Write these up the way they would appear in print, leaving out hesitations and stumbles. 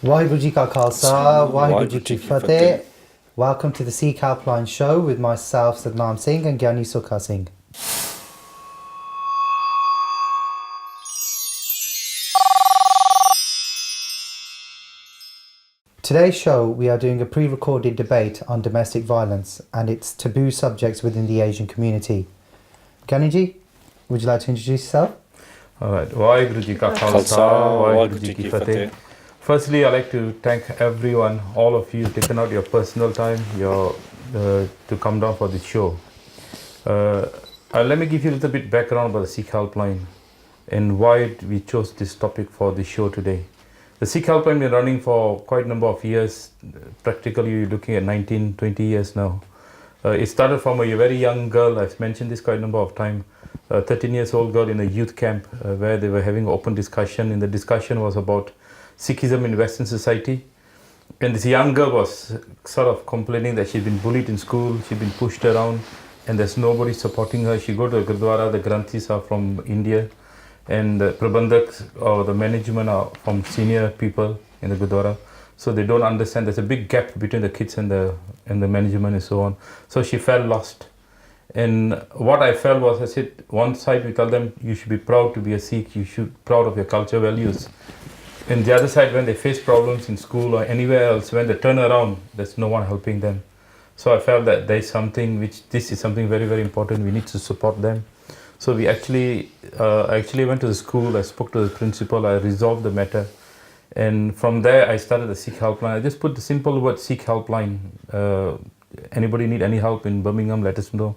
Waheguru Ji Ka Khalsa, Waheguru Ji Ki Fateh. Welcome to the Sikh Helpline Show with myself, Sadnam Singh, and Gyani Sukha Singh. Today's show, we are doing a pre-recorded debate on domestic violence and its taboo subjects within the Asian community. Gyani Ji, would you like to introduce yourself? All right. Waheguru Ji Ka Khalsa, Waheguru Ji Ki Fateh. Firstly, I'd like to thank everyone, all of you, taking out your personal time to come down for this show. Let me give you a little bit background about the Sikh Helpline and why we chose this topic for the show today. The Sikh Helpline has been running for quite a number of years, practically you're looking at 19, 20 years now. It started from a very young girl, I've mentioned this quite a number of times, a 13 years old girl in a youth camp where they were having open discussion, and the discussion was about Sikhism in Western society. And this young girl was sort of complaining that she'd been bullied in school, she'd been pushed around, and there's nobody supporting her. She go to the Gurdwara, the Granthis are from India, and the Prabandhaks or the management are from senior people in the Gurdwara. So they don't understand, there's a big gap between the kids and the management and so on. So she felt lost. And what I felt was, I said, one side we tell them, you should be proud to be a Sikh, you should be proud of your culture values. And the other side, when they face problems in school or anywhere else, when they turn around, there's no one helping them. So I felt that there's something this is something very, very important. We need to support them. So we actually went to the school, I spoke to the principal, I resolved the matter. And from there, I started the Sikh Helpline. I just put the simple word Sikh Helpline. Anybody need any help in Birmingham, let us know.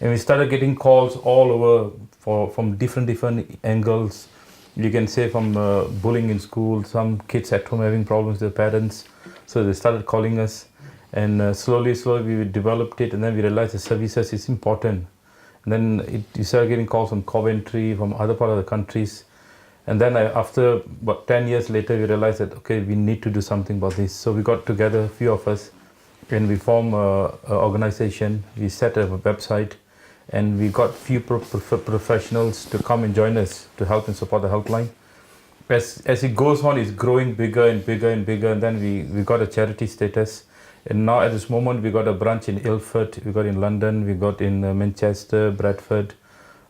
And we started getting calls all over from different angles. You can say from bullying in school, some kids at home having problems with their parents. So they started calling us, and slowly we developed it, and then we realized the services is important. And then you started getting calls from Coventry, from other part of the countries. And then after about 10 years later, we realized that, okay, we need to do something about this. So we got together, a few of us, and we formed an organization. We set up a website, and we got few professionals to come and join us to help and support the helpline. As it goes on, it's growing bigger and bigger and bigger, and then we got a charity status. And now at this moment, we got a branch in Ilford, we got in London, we got in Manchester, Bradford,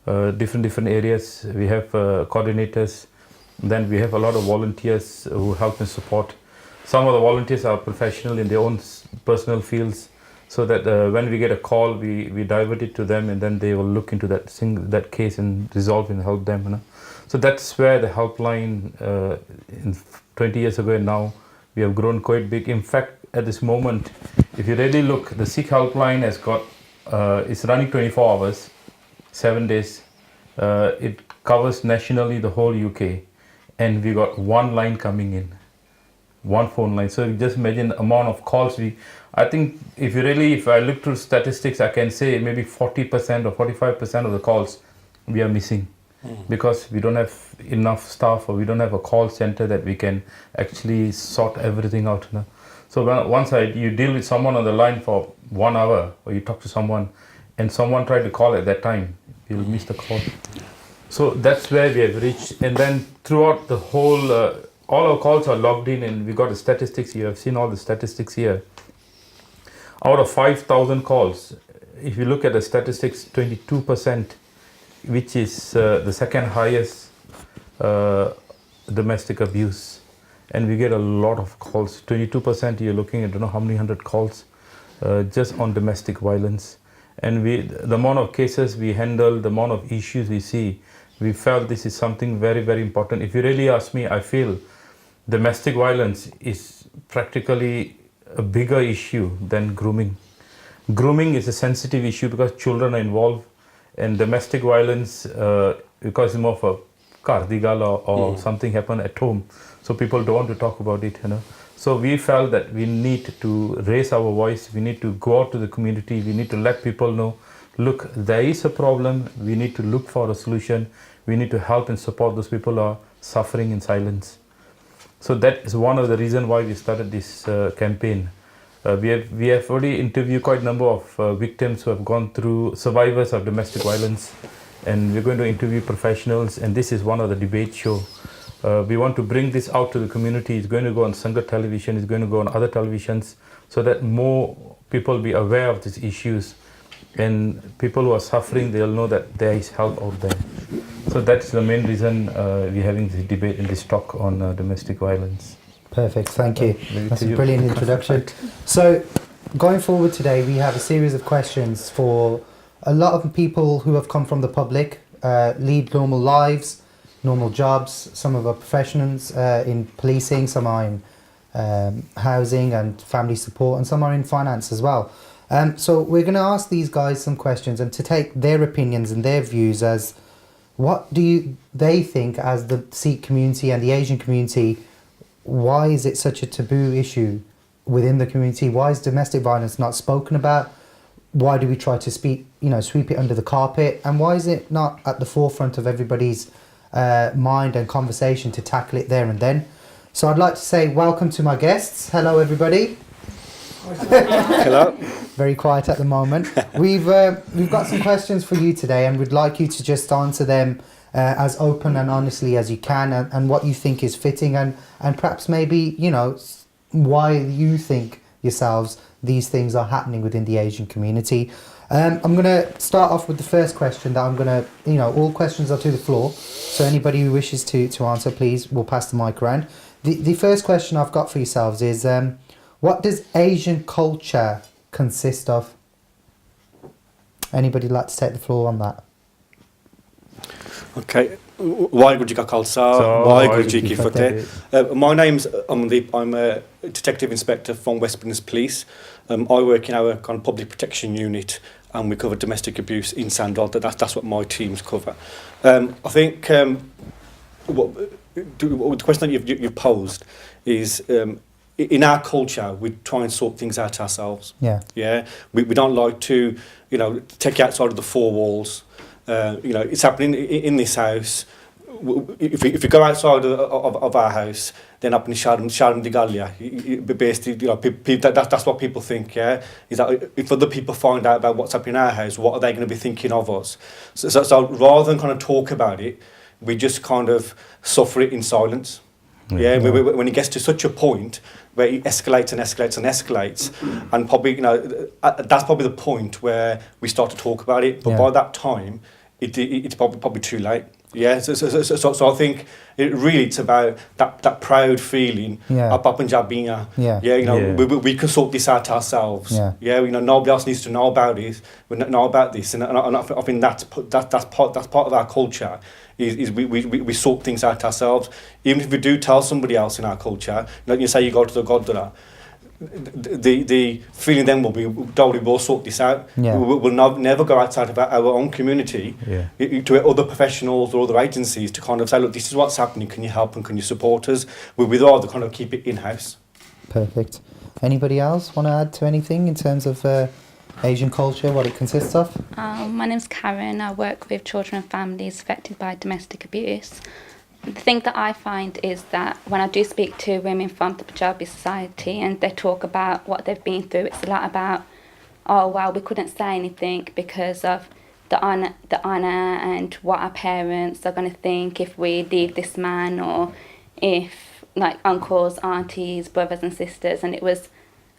different areas. We have coordinators. Then we have a lot of volunteers who help and support. Some of the volunteers are professional in their own personal fields, so that when we get a call, we divert it to them, and then they will look into that case and resolve and help them. You know? So that's where the helpline, 20 years ago and now, we have grown quite big. In fact, at this moment, if you really look, the Sikh Helpline has got, it's running 24 hours, 7 days. It covers nationally the whole UK, and we got one line coming in, one phone line. So you just imagine the amount of calls I think if I look through statistics, I can say maybe 40% or 45% of the calls we are missing because we don't have enough staff, or we don't have a call center that we can actually sort everything out. You know? So once you deal with someone on the line for 1 hour, or you talk to someone and someone tried to call at that time, you'll miss the call. So that's where we have reached. And then throughout the whole, all our calls are logged in, and we got the statistics. You have seen all the statistics here. Out of 5,000 calls, if you look at the statistics, 22%, which is the second highest domestic abuse. And we get a lot of calls. 22%, you're looking at, I don't know how many hundred calls just on domestic violence. And the amount of cases we handle, the amount of issues we see, we felt this is something very, very important. If you really ask me, I feel domestic violence is practically a bigger issue than grooming. Grooming is a sensitive issue because children are involved, and domestic violence, because it's more of a kardigal or something happened at home, so people don't want to talk about it. You know. So we felt that we need to raise our voice, we need to go out to the community, we need to let people know, look, there is a problem, we need to look for a solution, we need to help and support those people who are suffering in silence. So that is one of the reasons why we started this campaign. We have already interviewed quite a number of victims who have gone through, survivors of domestic violence, and we're going to interview professionals, and this is one of the debate show We want to bring this out to the community. It's going to go on Sangha television, it's going to go on other televisions, so that more people be aware of these issues, and people who are suffering, they'll know that there is help out there. So that's the main reason we're having this debate and this talk on domestic violence. Perfect, thank you. Maybe That's to a you. brilliant introduction. So, going forward today, we have a series of questions for a lot of people who have come from the public, lead normal lives, normal jobs. Some of our professionals in policing, some are in housing and family support, and some are in finance as well. So we're going to ask these guys some questions and to take their opinions and their views as what do they think as the Sikh community and the Asian community. Why is it such a taboo issue within the community? Why is domestic violence not spoken about? Why do we try to sweep it under the carpet? And why is it not at the forefront of everybody's mind and conversation to tackle it there and then? So I'd like to say welcome to my guests. Hello, everybody. Hello. Very quiet at the moment. We've got some questions for you today, and we'd like you to just answer them as open and honestly as you can, and what you think is fitting, and perhaps maybe why you think yourselves these things are happening within the Asian community. I'm going to start off with the first question that I'm going to, all questions are to the floor, so anybody who wishes to answer, please, we'll pass the mic around. The first question I've got for yourselves is, what does Asian culture consist of? Anybody like to take the floor on that? Okay. Waheguru Ji Ka Khalsa, Waheguru Ji Ki Fateh. My name's Amandeep. I'm a detective inspector from West Midlands Police. I work in our kind of public protection unit, and we cover domestic abuse in Sandal. That's what my teams cover. I think the question that you've posed is, in our culture, we try and sort things out ourselves. Yeah. Yeah. We don't like to, take you outside of the four walls. It's happening in this house. If you go outside of our house, then up in Sharm Digalia, basically, that's what people think. Yeah, is that if other people find out about what's happening in our house, what are they going to be thinking of us? So rather than kind of talk about it, we just kind of suffer it in silence. Yeah, when it gets to such a point where it escalates and escalates and escalates, and probably that's probably the point where we start to talk about it. But by that time, it's probably too late. Yeah, so I think it's about that proud feeling. Up in Jabina. We can sort this out ourselves. Nobody else needs to know about it. We know about this, and I think that's part of our culture. Is we sort things out ourselves. Even if we do tell somebody else in our culture, you say you go to the Godra, the feeling then will be, we will sort this out. We'll never go outside of our own community to other professionals or other agencies to kind of say, look, this is what's happening, can you help and can you support us? We'd rather kind of keep it in-house. Perfect. Anybody else want to add to anything in terms of Asian culture, what it consists of? My name's Karen. I work with children and families affected by domestic abuse. The thing that I find is that when I do speak to women from the Punjabi society and they talk about what they've been through, it's a lot about, oh, well, we couldn't say anything because of the honour and what our parents are going to think if we leave this man, or if, like, uncles, aunties, brothers and sisters. And it was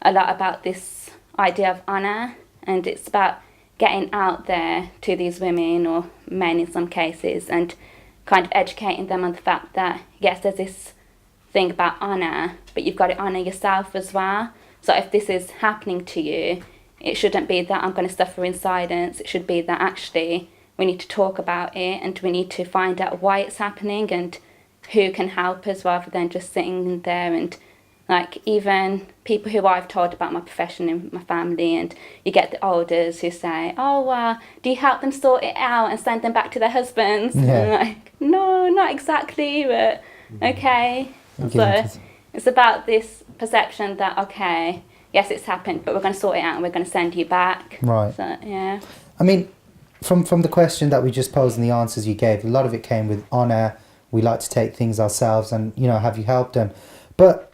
a lot about this idea of honour, and it's about getting out there to these women, or men in some cases, and kind of educating them on the fact that, yes, there's this thing about honour, but you've got to honour yourself as well. So if this is happening to you, it shouldn't be that I'm going to suffer in silence. It should be that actually we need to talk about it, and we need to find out why it's happening and who can help us, rather than just sitting there. And like, even people who I've told about my profession and my family, and you get the elders who say, oh, do you help them sort it out and send them back to their husbands? And I'm like, no, not exactly, but okay. So it's about this perception that, okay, yes, it's happened, but we're going to sort it out and we're going to send you back. Right. So, yeah. I mean, from the question that we just posed and the answers you gave, a lot of it came with honour. We like to take things ourselves, and, have you helped them? But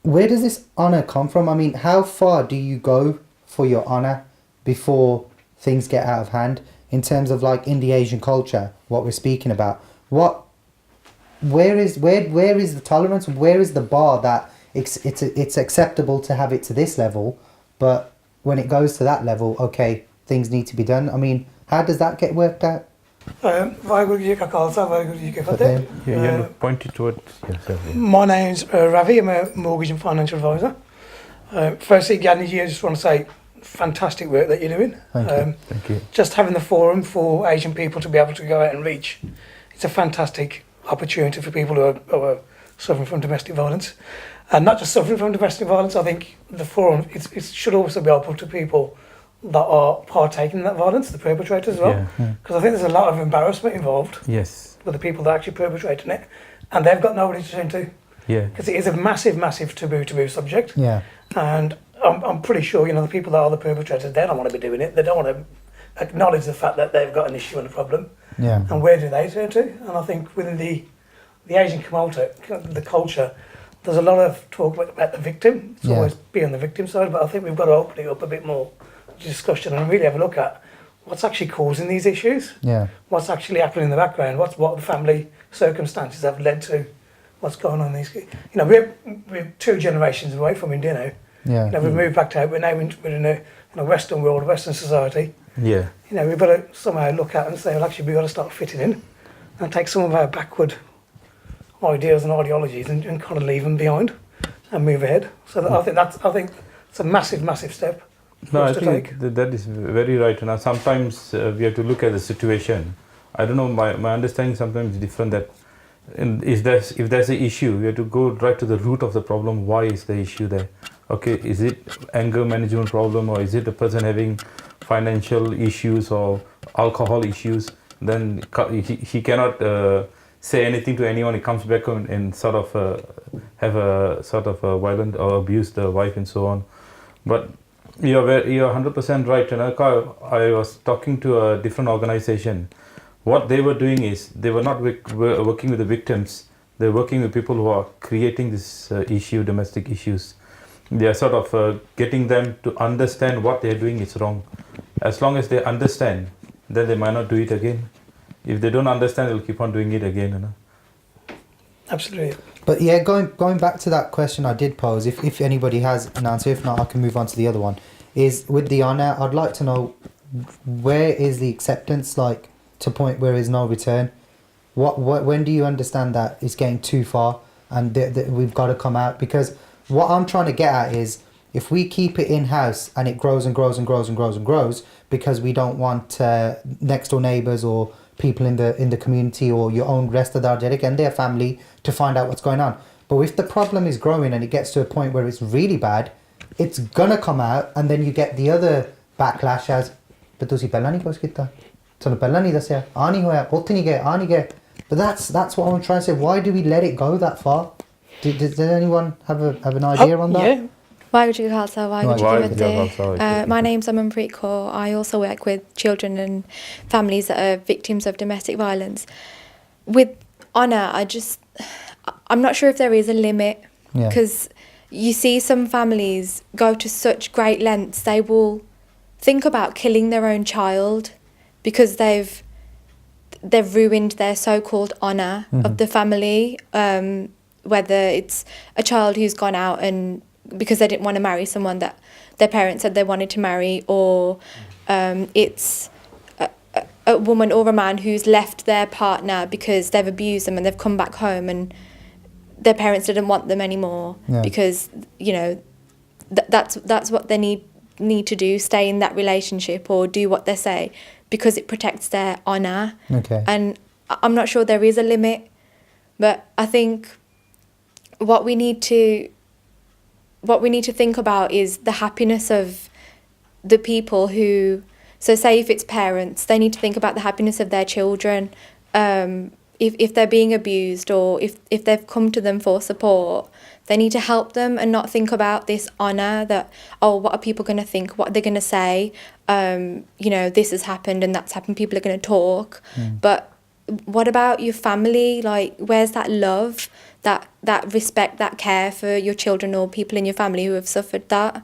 where does this honour come from? I mean, how far do you go for your honour before things get out of hand? In terms of, like, in the Asian culture, what we're speaking about, what where is the tolerance? Where is the bar that it's acceptable to have it to this level, but when it goes to that level, okay, things need to be done. I mean, how does that get worked out? Waheguru ji ਕਾ ਖਾਲਸਾ ਵਾਹਿਗੁਰੂ ਜੀ ਕੀ ਫਤਿਹ You know, point it towards yourself. Yeah. My name's Ravi. I'm a mortgage and financial advisor. Firstly, Gandhi, I just want to say fantastic work that you're doing. Thank you. Just having the forum for Asian people to be able to go out and reach, it's a fantastic opportunity for people who are suffering from domestic violence. And not just suffering from domestic violence, I think the forum it should also be open to people that are partaking in that violence, the perpetrators as well. Yeah. Because I think there's a lot of embarrassment involved Yes. with the people that are actually perpetrating it, and they've got nobody to turn to. Yeah. Because it is a massive taboo subject. Yeah, And I'm pretty sure, you know, the people that are the perpetrators, they don't want to be doing it. They don't want to acknowledge the fact that they've got an issue and a problem. yeah, And where do they turn to? And I think within the Asian culture, there's a lot of talk about the victim. It's Yeah. always be on the victim side, but I think we've got to open it up a bit more discussion and really have a look at what's actually causing these issues, yeah, what's actually happening in the background, what the family circumstances have led to what's going on in these. You know, we're 2 generations away from India now. yeah. You know, we've moved back to we're now we're in a Western world, Western society. Yeah. You know, we've got to somehow look at and say, well, actually, we've got to start fitting in and take some of our backward ideas and ideologies and kind of leave them behind and move ahead. So that, I think it's a massive step for No, I us to think take. that is very right. Now, sometimes we have to look at the situation. I don't know, my understanding sometimes is different that if there's an issue, we have to go right to the root of the problem. Why is the issue there? Okay, is it anger management problem, or is it a person having financial issues or alcohol issues? Then he cannot say anything to anyone. He comes back and sort of have a sort of violent or abuse the wife and so on. But you're 100% right. And I was talking to a different organization. What they were doing is they were not working with the victims. They're working with people who are creating this issue, domestic issues. They are sort of getting them to understand what they're doing is wrong. As long as they understand, then they might not do it again. If they don't understand, they'll keep on doing it again. You know? Absolutely. But yeah, going back to that question I did pose, if anybody has an answer, if not, I can move on to the other one. Is with the honour, I'd like to know where is the acceptance like to point where is no return? What when do you understand that it's getting too far and that we've got to come out? Because what I'm trying to get at is if we keep it in house and it grows and grows and grows and grows and grows because we don't want next door neighbours or people in the community or your own rest of the Darjerik and their family to find out what's going on. But if the problem is growing and it gets to a point where it's really bad, it's gonna come out, and then you get the other backlash as but ਤੁਸੀਂ ਪਹਿਲਾਂ ਨਹੀਂ ਕੁਝ ਕੀਤਾ ਤੁਹਾਨੂੰ ਪਹਿਲਾਂ ਨਹੀਂ ਦੱਸਿਆ ਆ ਨਹੀਂ ਹੋਇਆ ਉੱਥੇ ਨਹੀਂ ਗਏ ਆ ਨਹੀਂ ਗਏ. But that's what I'm trying to say. Why do we let it go that far? Does anyone have an idea on that? Yeah. Waheguru Ji Ka Khalsa, Waheguru Ji Ki Waheguru Ji Ka Fateh. Khalsa. My name's Amanpreet Kaur. I also work with children and families that are victims of domestic violence. With honour, I'm not sure if there is a limit, Yeah. because you see some families go to such great lengths. They will think about killing their own child because they've ruined their so-called honour of the family, whether it's a child who's gone out and because they didn't want to marry someone that their parents said they wanted to marry, or it's a woman or a man who's left their partner because they've abused them and they've come back home and their parents didn't want them anymore. Yeah. Because you know that's what they need to do, stay in that relationship or do what they say because it protects their honour. Okay. And I'm not sure there is a limit, but I think what we need to think about is the happiness of the people who, so say if it's parents, they need to think about the happiness of their children. If they're being abused or if they've come to them for support, they need to help them and not think about this honour that, oh, what are people going to think? What are they going to say? You know, this has happened and that's happened. People are going to talk. But what about your family? Like, where's that love, that respect, that care for your children or people in your family who have suffered that?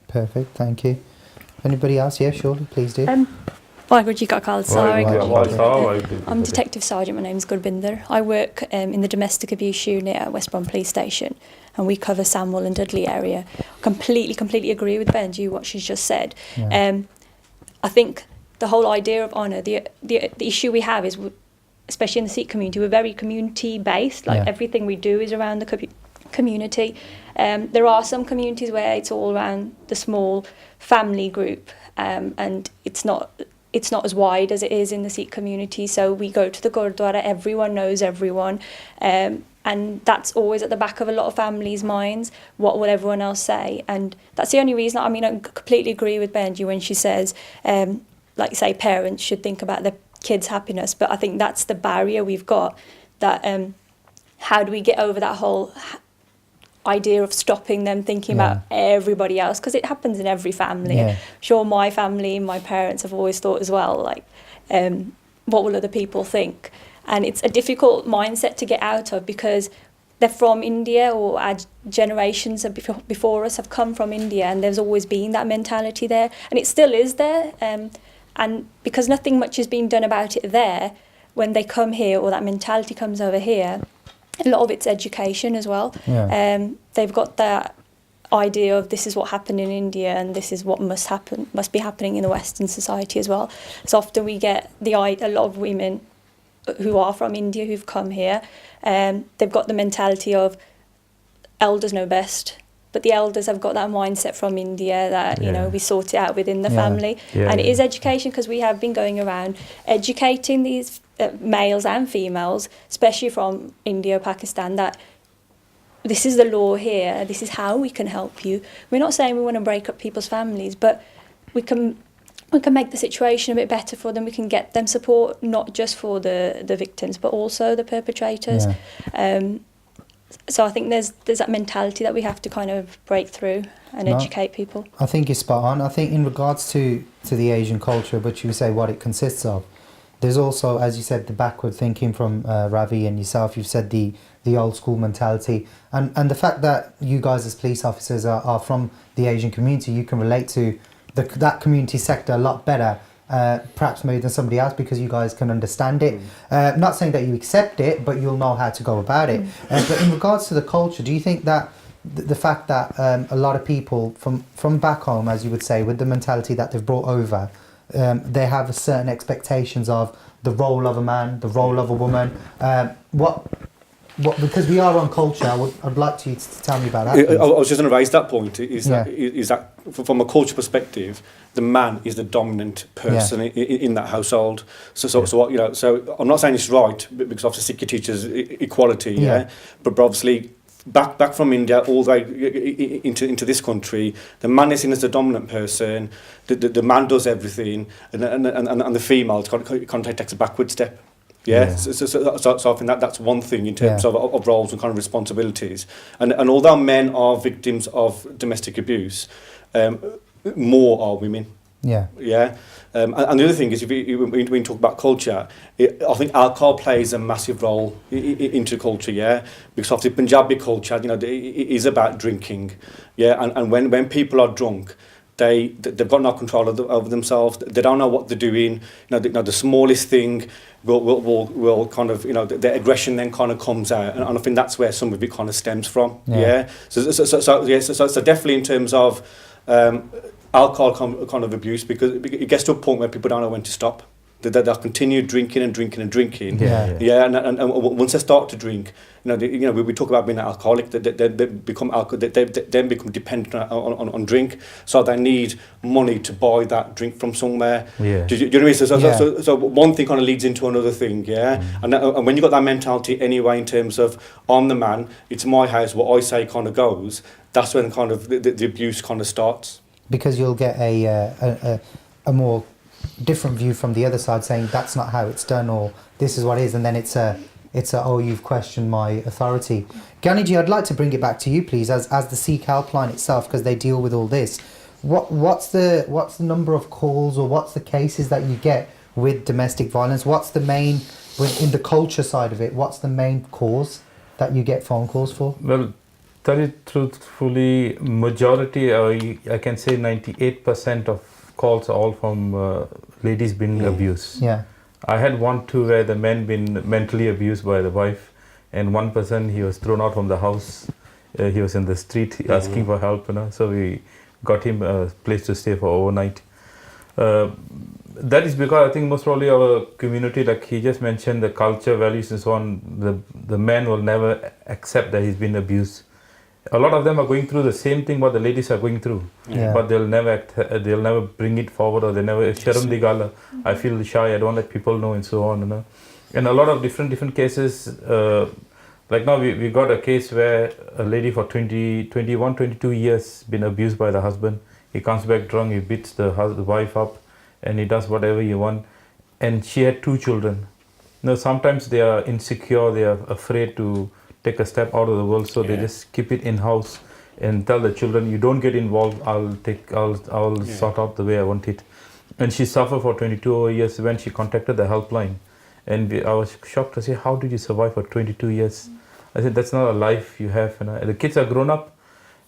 Perfect, thank you. Anybody else? Yeah, sure, please do. Waheguru Ji Ka Khalsa, Waheguru Ji Ki Khalsa, Fateh. Waheguru Ji Ki I'm Fateh. Detective Sergeant. My name is Gurbinder. I work in the domestic abuse unit at West Brom Police Station, and we cover Sandwell and Dudley area. Completely agree with Benji what she's just said. Yeah. I think the whole idea of honour, the issue we have is, especially in the Sikh community, we're very community based. Like Yeah. everything we do is around the community. There are some communities where it's all around the small family group, and it's not as wide as it is in the Sikh community. So we go to the Gurdwara, everyone knows everyone, and that's always at the back of a lot of families' minds. What will everyone else say? And that's the only reason. I mean, I completely agree with Benji when she says, like say, parents should think about their kids' happiness. But I think that's the barrier we've got. That how do we get over that whole idea of stopping them thinking about everybody else, because it happens in every family. Yeah. Sure, my family, my parents have always thought as well, like, what will other people think? And it's a difficult mindset to get out of, because they're from India, or our generations before us have come from India, and there's always been that mentality there, and it still is there. And because nothing much is being done about it there, when they come here, or that mentality comes over here, a lot of it's education as well. Yeah. They've got that idea of this is what happened in India, and this is what must be happening in the Western society as well. So often we get a lot of women who are from India who've come here, they've got the mentality of elders know best, but the elders have got that mindset from India that you know, we sort it out within the family. And it is education, because we have been going around educating these males and females, especially from India, Pakistan, that this is the law here, this is how we can help you. We're not saying we want to break up people's families, but we can make the situation a bit better for them. We can get them support, not just for the victims, but also the perpetrators. So I think there's that mentality that we have to kind of break through and educate people. I think you're spot on. I think in regards to the Asian culture, but you say what it consists of, there's also, as you said, the backward thinking from Ravi and yourself. You've said the old school mentality, and the fact that you guys as police officers are from the Asian community, you can relate to that community sector a lot better, perhaps maybe than somebody else, because you guys can understand it. Not saying that you accept it, but you'll know how to go about it. But in regards to the culture, do you think that the fact that a lot of people from back home, as you would say, with the mentality that they've brought over, they have a certain expectations of the role of a man, the role of a woman, because we are on culture, I'd like you to tell me about that. I was just going to raise that point, is that from a culture perspective, the man is the dominant person in that household. So what, you know, so I'm not saying it's right, because obviously Sikh teaches equality, but obviously back from India all the way into this country, the man is seen as the dominant person, the man does everything, and the female kind of takes a backward step. So I think that's one thing in terms of roles and kind of responsibilities. And although men are victims of domestic abuse, more are women. And the other thing is, when we talk about culture, I think alcohol plays a massive role into culture, because obviously Punjabi culture, you know, it is about drinking, and when people are drunk, they've got no control over themselves. They don't know what they're doing. You know, the smallest thing will kind of, you know, the aggression then kind of comes out, and I think that's where some of it kind of stems from. So definitely in terms of alcohol kind of abuse, because it gets to a point where people don't know when to stop. They'll continue drinking and and once they start to drink, you know, we talk about being an alcoholic, they become dependent on drink, so they need money to buy that drink from somewhere. Do you know what I mean? So one thing kind of leads into another thing, and when you've got that mentality anyway, in terms of I'm the man, it's my house, what I say kind of goes, that's when kind of the abuse kind of starts. Because you'll get a more different view from the other side, saying that's not how it's done, or this is what it is, and then it's a oh, you've questioned my authority. Gyaniji, I'd like to bring it back to you, please, as the Sikh helpline itself, because they deal with all this. What's the number of calls, or what's the cases that you get with domestic violence? What's the main, in the culture side of it, what's the main cause that you get phone calls for? Well, tell you truthfully, majority, I can say 98% of calls are all from ladies been abused. Yeah. I had one too where the man been mentally abused by the wife, and one person he was thrown out from the house. He was in the street asking for help, So we got him a place to stay for overnight. That is because I think most probably our community, like he just mentioned, the culture, values, and so on. The man will never accept that he's been abused. A lot of them are going through the same thing what the ladies are going through, Yeah. but they'll never bring it forward, or they never sharam digala. I feel shy. I don't let people know, and so on. And a lot of different cases. Like now we got a case where a lady for 21, 22 years been abused by the husband. He comes back drunk. He beats the wife up, and he does whatever he want. And she had 2 children. Sometimes they are insecure. They are afraid to take a step out of the world, so they just keep it in house and tell the children, "You don't get involved. I'll sort out the way I want it." And she suffered for 22 years when she contacted the helpline, and I was shocked to say, "How did you survive for 22 years?" I said, "That's not a life you have." The kids are grown up,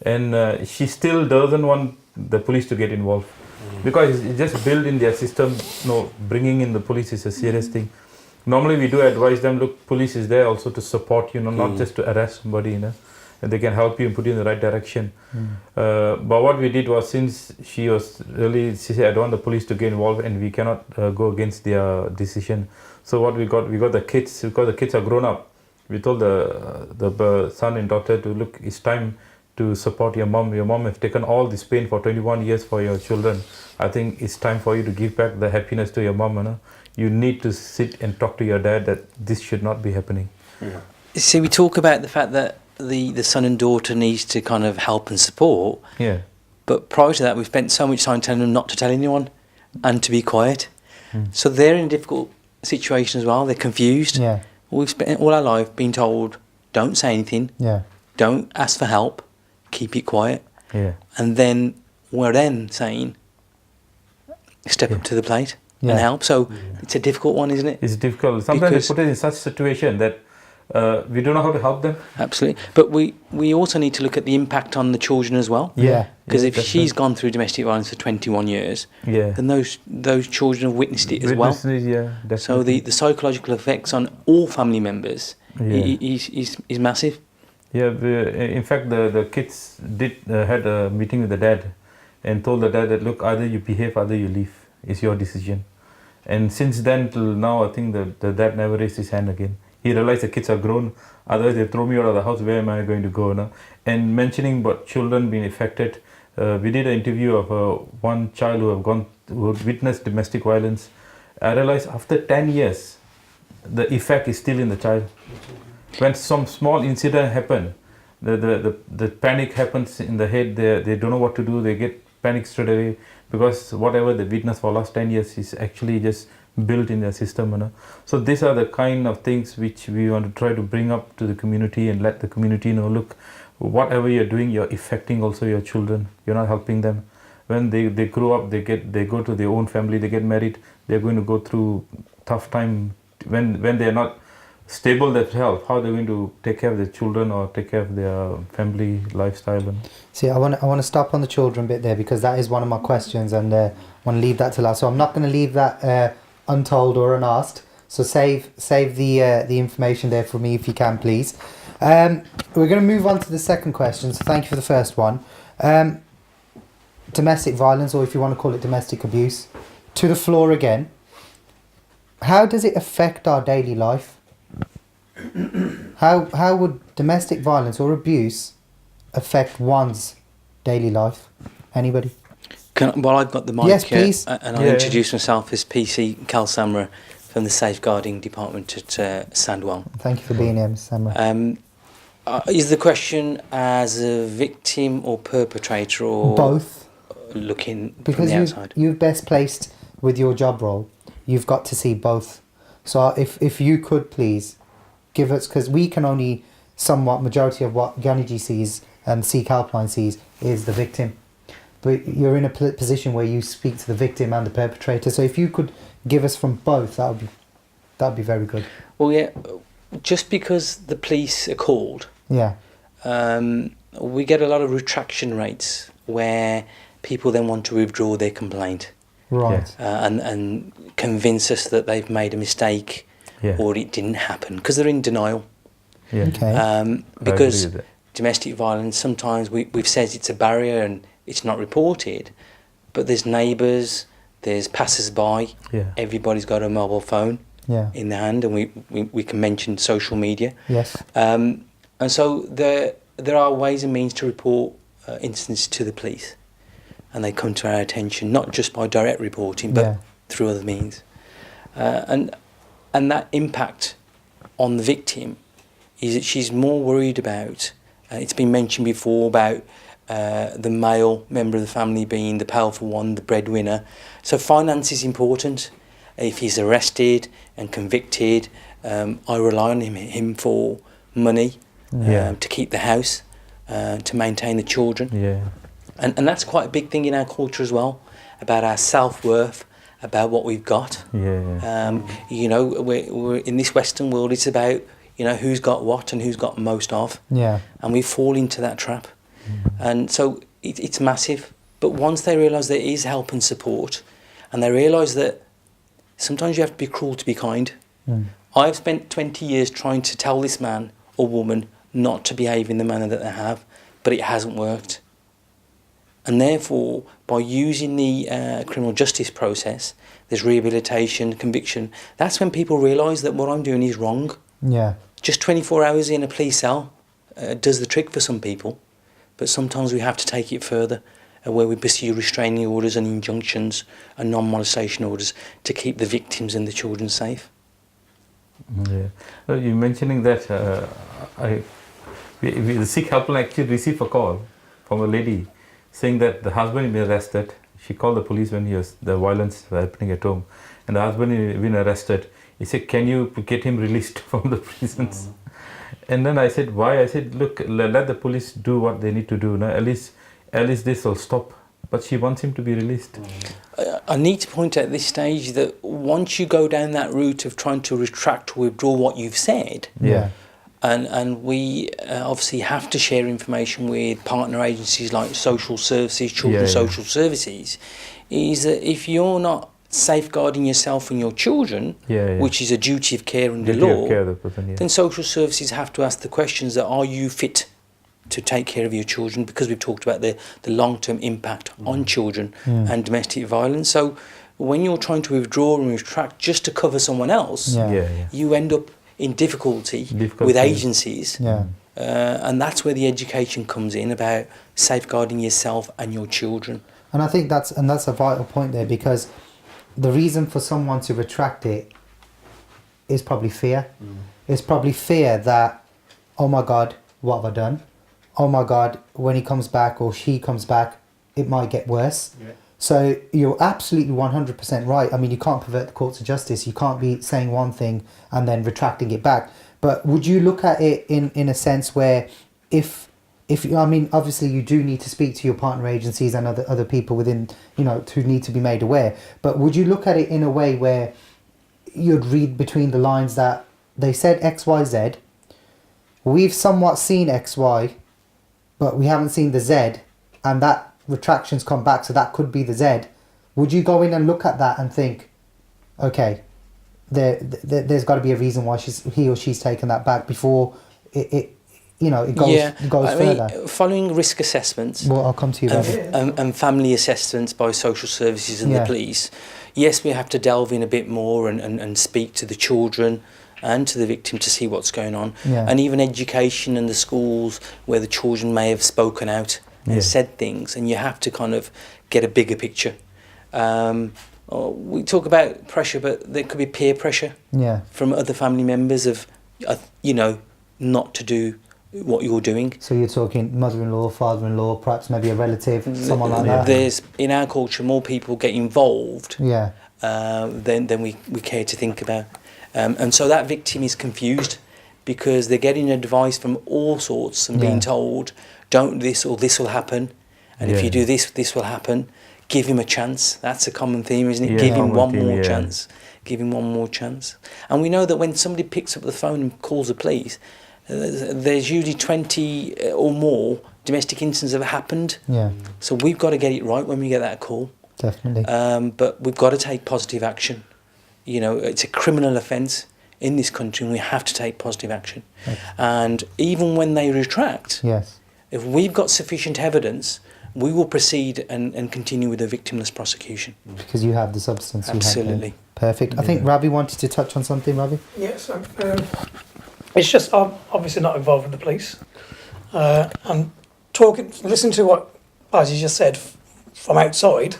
and she still doesn't want the police to get involved because it's just built in their system. Bringing in the police is a serious thing. Normally we do advise them, look, police is there also to support you, not just to arrest somebody, and they can help you and put you in the right direction. But what we did was, since she said, "I don't want the police to get involved, and we cannot go against their decision." So what we got the kids, because the kids are grown up. We told the son and daughter to, look, it's time to support your mom. Your mom has taken all this pain for 21 years for your children. I think it's time for you to give back the happiness to your mom. You need to sit and talk to your dad that this should not be happening. Yeah. See, we talk about the fact that the son and daughter needs to kind of help and support. Yeah. But prior to that, we've spent so much time telling them not to tell anyone and to be quiet. So they're in a difficult situation as well. They're confused. Yeah. We've spent all our life being told, don't say anything. Yeah. Don't ask for help. Keep it quiet. Yeah. And then we're then saying, step up to the plate and help. So it's a difficult one, isn't it? It's difficult. Sometimes they put it in such situation that we don't know how to help them. Absolutely. But we also need to look at the impact on the children as well. Yeah. Because if she's gone through domestic violence for 21 years, then those children have witnessed it as well. Yeah, definitely. So the psychological effects on all family members is massive. Yeah, in fact, the kids had a meeting with the dad and told the dad that, look, either you behave, either you leave. It's your decision. And since then till now, I think the dad never raised his hand again. He realized the kids are grown, otherwise they throw me out of the house, where am I going to go now? And mentioning about children being affected, we did an interview of one child who witnessed domestic violence. I realized after 10 years, the effect is still in the child. When some small incident happen, the panic happens in the head, they don't know what to do, they get panic straight away, because whatever they witnessed for last 10 years is actually just built in their system. So these are the kind of things which we want to try to bring up to the community and let the community know, look, whatever you're doing, you're affecting also your children. You're not helping them. When they grow up, they go to their own family, they get married, they're going to go through tough time. When they're not stable themselves, how they're going to take care of their children or take care of their family lifestyle. See, I want to stop on the children bit there, because that is one of my questions, and I want to leave that to last. So I'm not going to leave that untold or unasked. So save the information there for me if you can, please. We're going to move on to the second question. So thank you for the first one. Domestic violence, or if you want to call it domestic abuse, to the floor again. How does it affect our daily life? How would domestic violence or abuse affect one's daily life? Anybody? While I've got the mic, yes, please. And I'll introduce myself as PC Kalsamra from the Safeguarding Department at Sandwell. Thank you for being here, Mr. Samra. Is the question as a victim or perpetrator, or both? Looking because from the outside? You're best placed with your job role. You've got to see both. So if you could please give us, because we can only somewhat, majority of what Gyaniji sees and Sikh Helpline sees is the victim. But you're in a position where you speak to the victim and the perpetrator. So if you could give us from both, that would be very good. Well, yeah, just because the police are called, we get a lot of retraction rates where people then want to withdraw their complaint. Right. and convince us that they've made a mistake Yeah. or it didn't happen, because they're in denial. Yeah. Okay. Because I agree with domestic violence, sometimes we've said it's a barrier and it's not reported, but there's neighbours, there's passers-by, that. Yeah. everybody's got a mobile phone Yeah. in their hand, and we can mention social media. Yes. And so there are ways and means to report incidents to the police, and they come to our attention, not just by direct reporting, but Yeah. through other means. And that impact on the victim is that she's more worried about, it's been mentioned before, about the male member of the family being the powerful one, the breadwinner. So finance is important. If he's arrested and convicted, I rely on him for money Yeah. to keep the house, to maintain the children. Yeah. And that's quite a big thing in our culture as well, about our self-worth, about what we've got. Yeah. You know, we're in this Western world, it's about, you know, who's got what and who's got most of. Yeah. And we fall into that trap. And so it's massive. But once they realise there is help and support, and they realise that sometimes you have to be cruel to be kind. I've spent 20 years trying to tell this man or woman not to behave in the manner that they have, but it hasn't worked. And therefore, by using the criminal justice process, there's rehabilitation, conviction, that's when people realise that what I'm doing is wrong. Yeah. Just 24 hours in a police cell does the trick for some people, but sometimes we have to take it further, where we pursue restraining orders and injunctions and non-molestation orders to keep the victims and the children safe. Yeah. You mentioning that, the Sikh helpline actually received a call from a lady saying that the husband had been arrested. She called the police when the violence was happening at home, and the husband had been arrested. He said, "Can you get him released from the prisons?" And then I said, "Why?" I said, "Look, let the police do what they need to do. No? At least this will stop." But she wants him to be released. I need to point out at this stage that once you go down that route of trying to retract or withdraw what you've said, Yeah. and we obviously have to share information with partner agencies like social services, children's Yeah, yeah. social services, is that if you're not safeguarding yourself and your children, Yeah. which is a duty of care under Duty of law, care of the person, yeah. then social services have to ask the questions that are you fit to take care of your children, because we've talked about the long-term impact on children and domestic violence. So when you're trying to withdraw and retract just to cover someone else, Yeah. Yeah, yeah. you end up in difficulty with agencies. Yeah. And that's where the education comes in, about safeguarding yourself and your children. And I think that's a vital point there, because the reason for someone to retract it is probably fear. It's probably fear that, oh my God, what have I done? Oh my God, when he comes back or she comes back, it might get worse. Yeah. So you're absolutely 100% right. I mean, you can't pervert the courts of justice. You can't be saying one thing and then retracting it back. But would you look at it in a sense where if I mean, obviously you do need to speak to your partner agencies and other people within, you know, who need to be made aware. But would you look at it in a way where you'd read between the lines that they said X, Y, Z, we've somewhat seen X, Y, but we haven't seen the Z, and that retraction's come back, so that could be the Z. Would you go in and look at that and think, okay, there's got to be a reason why he or she's taken that back before it goes further? Following risk assessments, Well, I'll come to you later. and family assessments by social services and Yeah. the police, yes, we have to delve in a bit more and speak to the children and to the victim to see what's going on. Yeah. And even education in the schools where the children may have spoken out and Yeah. said things, and you have to kind of get a bigger picture. We talk about pressure, but there could be peer pressure Yeah. from other family members of, not to do what you're doing. So you're talking mother-in-law, father-in-law, perhaps maybe a relative, someone like that. There's, in our culture, more people get involved Yeah. than we care to think about. And so that victim is confused because they're getting advice from all sorts and Yeah. being told, don't this or this will happen. And if Yeah. you do this, this will happen. Give him a chance. That's a common theme, isn't it? Yeah, Give him common one theme, more yeah. chance. Give him one more chance. And we know that when somebody picks up the phone and calls the police, there's usually 20 or more domestic incidents that have happened. Yeah. So we've got to get it right when we get that call. Definitely. But we've got to take positive action. You know, it's a criminal offence in this country, and we have to take positive action. Okay. And even when they retract, Yes. if we've got sufficient evidence, we will proceed and continue with a victimless prosecution. Because you have the substance. You have Absolutely. Perfect. I think Ravi wanted to touch on something, Ravi. Yeah, so it's just I'm obviously not involved with the police. I'm listening to what Baji just said from outside.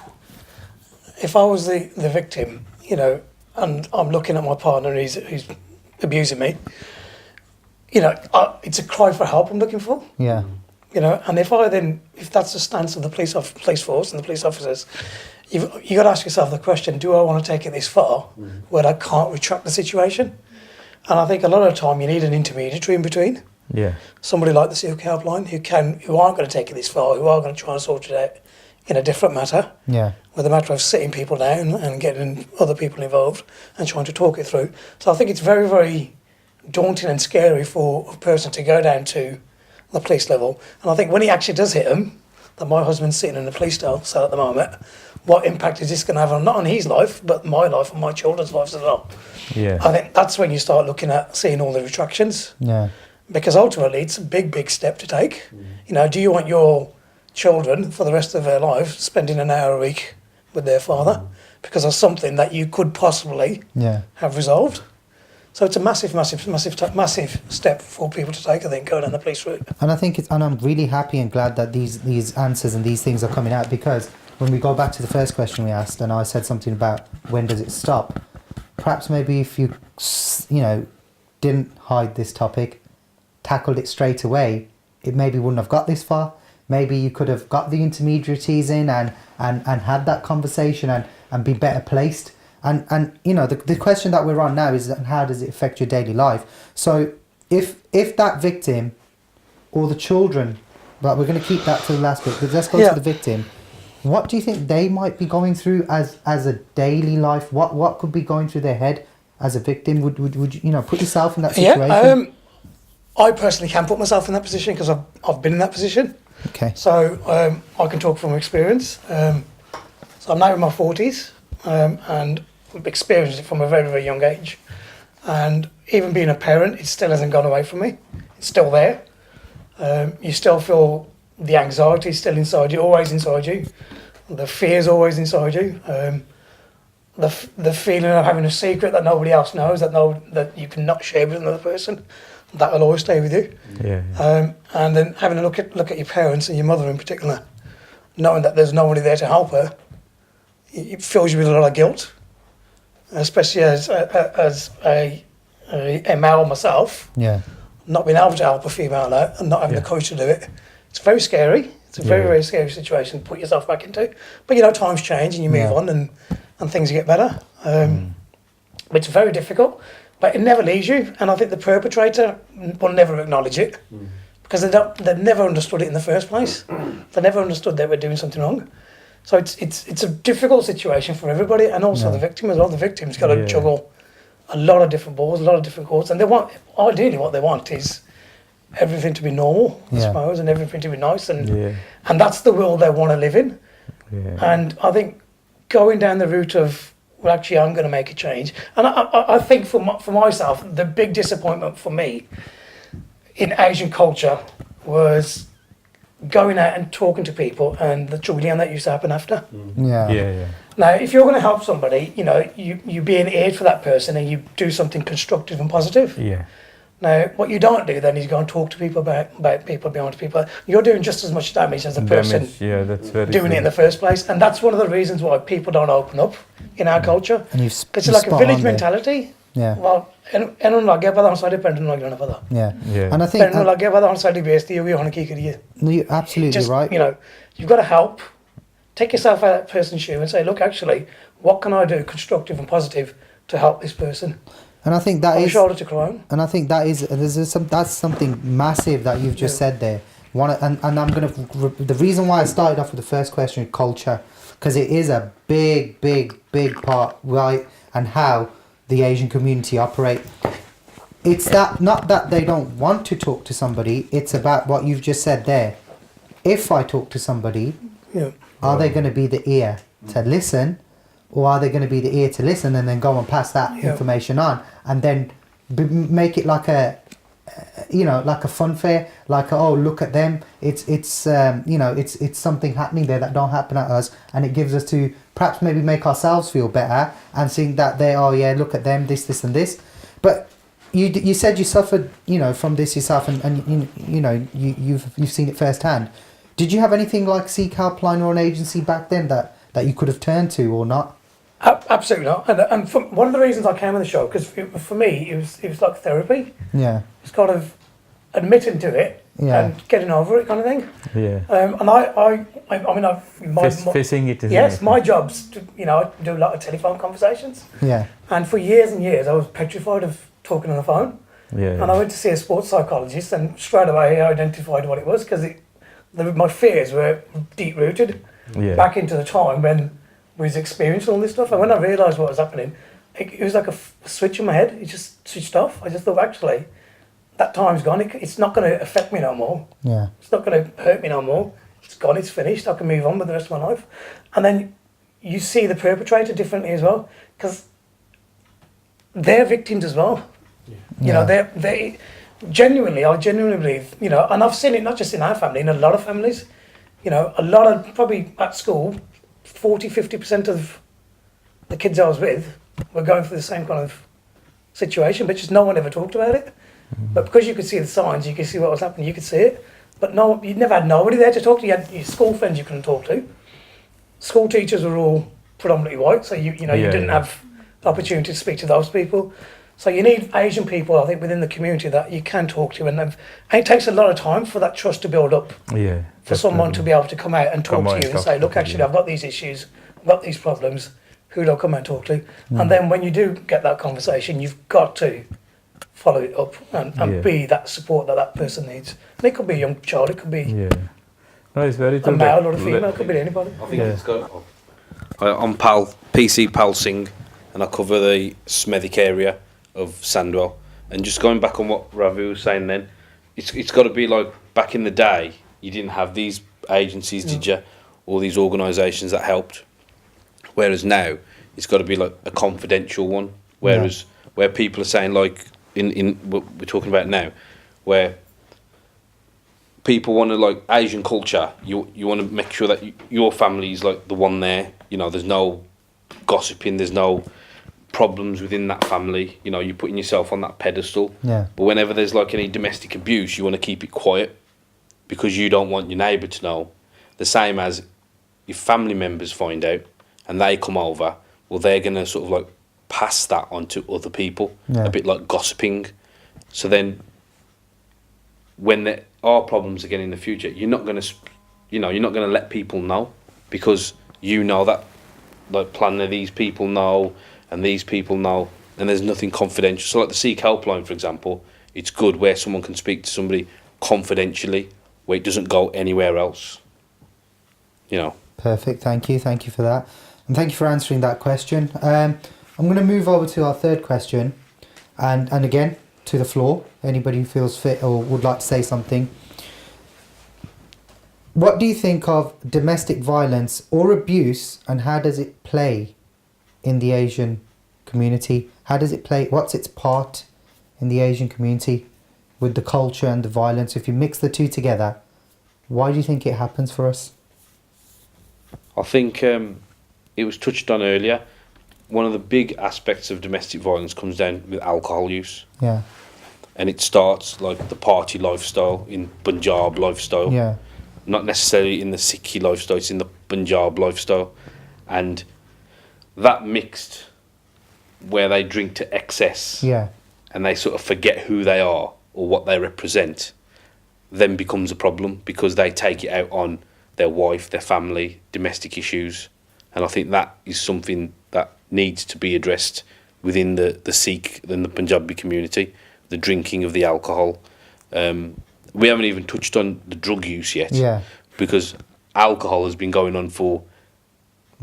If I was the victim, you know, and I'm looking at my partner who's abusing me, you know, it's a cry for help I'm looking for. Yeah. You know, and if that's the stance of the police force and the police officers, you got to ask yourself the question: do I want to take it this far where I can't retract the situation? And I think a lot of the time you need an intermediary in between. Yeah. Somebody like the Silk Helpline who aren't going to take it this far, who are going to try and sort it out in a different matter, Yeah. with a matter of sitting people down and getting other people involved and trying to talk it through. So I think it's very, very daunting and scary for a person to go down to the police level. And I think when he actually does hit him, that my husband's sitting in the police cell at the moment, what impact is this going to have on not on his life, but my life and my children's lives as well? Yeah. I think that's when you start looking at seeing all the retractions. Yeah. Because ultimately it's a big, big step to take. You know, do you want your children for the rest of their life spending an hour a week with their father because of something that you could possibly Yeah. have resolved? So it's a massive step for people to take, I think, going down the police route. And I think and I'm really happy and glad that these answers and these things are coming out, because when we go back to the first question we asked, and I said something about when does it stop, perhaps maybe if you didn't hide this topic, tackled it straight away, it maybe wouldn't have got this far. Maybe you could have got the intermediaries in and had that conversation and be better placed. And you know, the question that we're on now is how does it affect your daily life? So if that victim or the children, but we're going to keep that to the last bit, but let's go to the victim. What do you think they might be going through as a daily life? What could be going through their head as a victim? Would you put yourself in that situation? Yeah, I personally can put myself in that position because I've been in that position. Okay. So I can talk from experience. So I'm now in my 40s and I've experienced it from a very, very young age. And even being a parent, it still hasn't gone away from me. It's still there. You still feel the anxiety still inside you, always inside you. The fear is always inside you. The feeling of having a secret that nobody else knows, that you cannot share with another person, that will always stay with you. Yeah. And then having a look at your parents and your mother in particular, knowing that there's nobody there to help her, it fills you with a lot of guilt, especially as a male myself. Yeah. Not being able to help a female out and not having the courage to do it. It's very scary. It's a very, very scary situation to put yourself back into. But times change and you move on and things get better. But it's very difficult. But it never leaves you, and I think the perpetrator will never acknowledge it because they've never understood it in the first place. They never understood they were doing something wrong. So it's a difficult situation for everybody, and also the victim as well. The victim's got to juggle a lot of different balls, a lot of different courts, and ideally what they want is everything to be normal, I suppose, and everything to be nice, and that's the world they want to live in. Yeah. And I think going down the route of, well, actually, I'm going to make a change. And I think for myself, the big disappointment for me in Asian culture was going out and talking to people and the trillion that used to happen after. Yeah. Now, if you're going to help somebody, you be an aid for that person and you do something constructive and positive. Yeah. Now, what you don't do then is go and talk to people about people behind people. You're doing just as much damage as the person that's very doing it in the first place. And that's one of the reasons why people don't open up in our culture. And It's like a village mentality. Yeah. Well, en lage badaan side dependent on grunn of Yeah. Yeah. And I think en lage badaan side best you on a you're absolutely right. You've got to help. Take yourself out of that person's shoe and say, look, actually, what can I do constructive and positive to help this person? And I think that On is shoulder to cry on. And I think that's something massive that you've just said there. And I'm gonna the reason why I started off with the first question, culture, because it is a big part, right? And how the Asian community operate. It's that not that they don't want to talk to somebody. It's about what you've just said there. If I talk to somebody, are they going to be the ear? to listen, or are they going to be the ear to listen and then go and pass that Yeah. information on, and then make it like a like a fun fair, like oh look at them, it's something happening there that don't happen at us, and it gives us to perhaps maybe make ourselves feel better and seeing that they look at them, this and this. But you said you suffered from this yourself, and you've seen it firsthand. Did you have anything like Seek Helpline or an agency back then that you could have turned to or not? Absolutely not. And one of the reasons I came on the show, because for me, it was like therapy. Yeah. It's kind of admitting to it and getting over it, kind of thing. Yeah. And I mean, Facing it. yes, my job's to, I do a lot of telephone conversations. Yeah. And for years and years, I was petrified of talking on the phone. Yeah. And I went to see a sports psychologist, and straight away I identified what it was, because my fears were deep rooted back into the time when we was experiencing all this stuff. And when I realised what was happening, it was like a switch in my head. It just switched off. I just thought, actually, that time's gone. It's not going to affect me no more. Yeah. It's not going to hurt me no more. It's gone. It's finished. I can move on with the rest of my life. And then you see the perpetrator differently as well, because they're victims as well. You know, they genuinely, I genuinely believe, and I've seen it not just in our family, in a lot of families. A lot of, probably at school, 40-50% of the kids I was with were going through the same kind of situation, but just no one ever talked about it. But because you could see the signs, you could see what was happening, you could see it. But no, you never had nobody there to talk to. You had your school friends you couldn't talk to. School teachers were all predominantly white, so you didn't have the opportunity to speak to those people. So you need Asian people, I think, within the community that you can talk to, and it takes a lot of time for that trust to build up. Yeah. For someone to be able to come out and talk to you and say, look, actually, I've got these issues, I've got these problems. Who do I come out and talk to? And then when you do get that conversation, you've got to follow it up and be that support that person needs. And it could be a young child, it could be No, it's very a true. male or a female, it could be anybody. I think it's got. I'm PC Pal Singh, and I cover the Smethwick area of Sandwell. And just going back on what Ravi was saying then, it's got to be like back in the day, you didn't have these agencies, did you? All these organisations that helped. Whereas now, it's got to be like a confidential one. Whereas where people are saying, like in what we're talking about now, where people want to, like, Asian culture, you want to make sure that your family is like the one there. There's no gossiping, there's no problems within that family. You're putting yourself on that pedestal. Yeah. But whenever there's like any domestic abuse, you want to keep it quiet because you don't want your neighbour to know. The same as if family members find out and they come over, well, they're going to sort of like pass that on to other people, a bit like gossiping. So then when there are problems again in the future, you're not going to let people know, because that like plan of these people know and these people know, and there's nothing confidential. So like the Seek Helpline, for example, it's good where someone can speak to somebody confidentially, where it doesn't go anywhere else. Perfect. Thank you for that, and thank you for answering that question. I'm going to move over to our third question, and again to the floor. Anybody who feels fit or would like to say something. What do you think of domestic violence or abuse, and how does it play in the Asian community? How does it play? What's its part in the Asian community with the culture and the violence? If you mix the two together, why do you think it happens for us? I think it was touched on earlier. One of the big aspects of domestic violence comes down with alcohol use. Yeah. And it starts like the party lifestyle, in Punjab lifestyle. Yeah. Not necessarily in the Sikhi lifestyle, it's in the Punjab lifestyle. And that mixed, where they drink to excess and they sort of forget who they are or what they represent, then becomes a problem, because they take it out on their wife, their family, domestic issues. And I think that is something that needs to be addressed within the Sikh and the Punjabi community, the drinking of the alcohol. We haven't even touched on the drug use yet, because alcohol has been going on for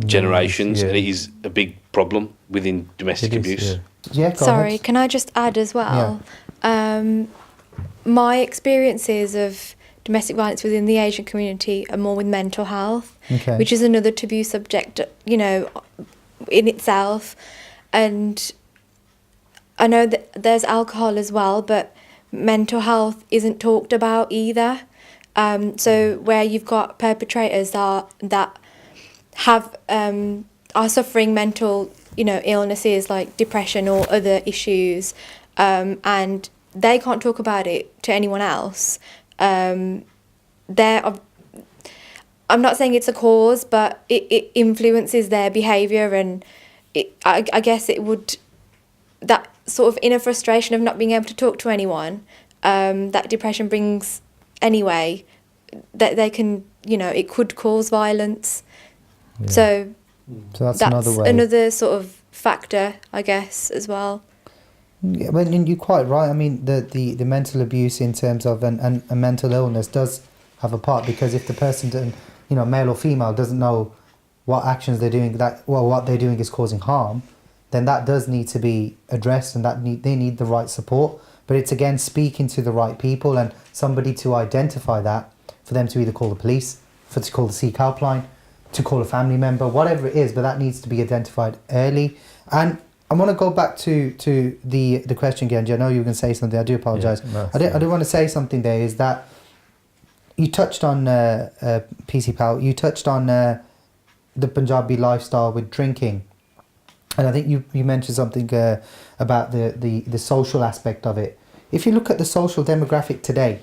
generations, and it is a big problem within domestic abuse. Go Sorry, ahead. can I just add as well? My experiences of domestic violence within the Asian community are more with mental health, Okay. which is another taboo subject, you know, in itself. And I know that there's alcohol as well, but mental health isn't talked about either. So where you've got perpetrators that have are suffering mental, you know, illnesses like depression or other issues, and they can't talk about it to anyone else. I'm not saying it's a cause, but it influences their behaviour, and I guess it would, that sort of inner frustration of not being able to talk to anyone, that depression brings anyway, that they can, you know, it could cause violence. Yeah. So that's that's another way. another sort of factor, I guess, as well. Yeah, well, and you're quite right. I mean, the mental abuse in terms of and mental illness does have a part, because if the person, doesn't, you know, male or female, doesn't know what actions they're doing, what they're doing is causing harm, then that does need to be addressed, and they need the right support. But it's again speaking to the right people and somebody to identify that, for them to either call the police, to call the Sikh helpline, to call a family member, whatever it is, but that needs to be identified early. And I want to go back to the question again. I know you were going to say something. I do apologise. Yeah, I do want to say something there, is that you touched on PC Pal, you touched on the Punjabi lifestyle with drinking. And I think you mentioned something about the social aspect of it. If you look at the social demographic today,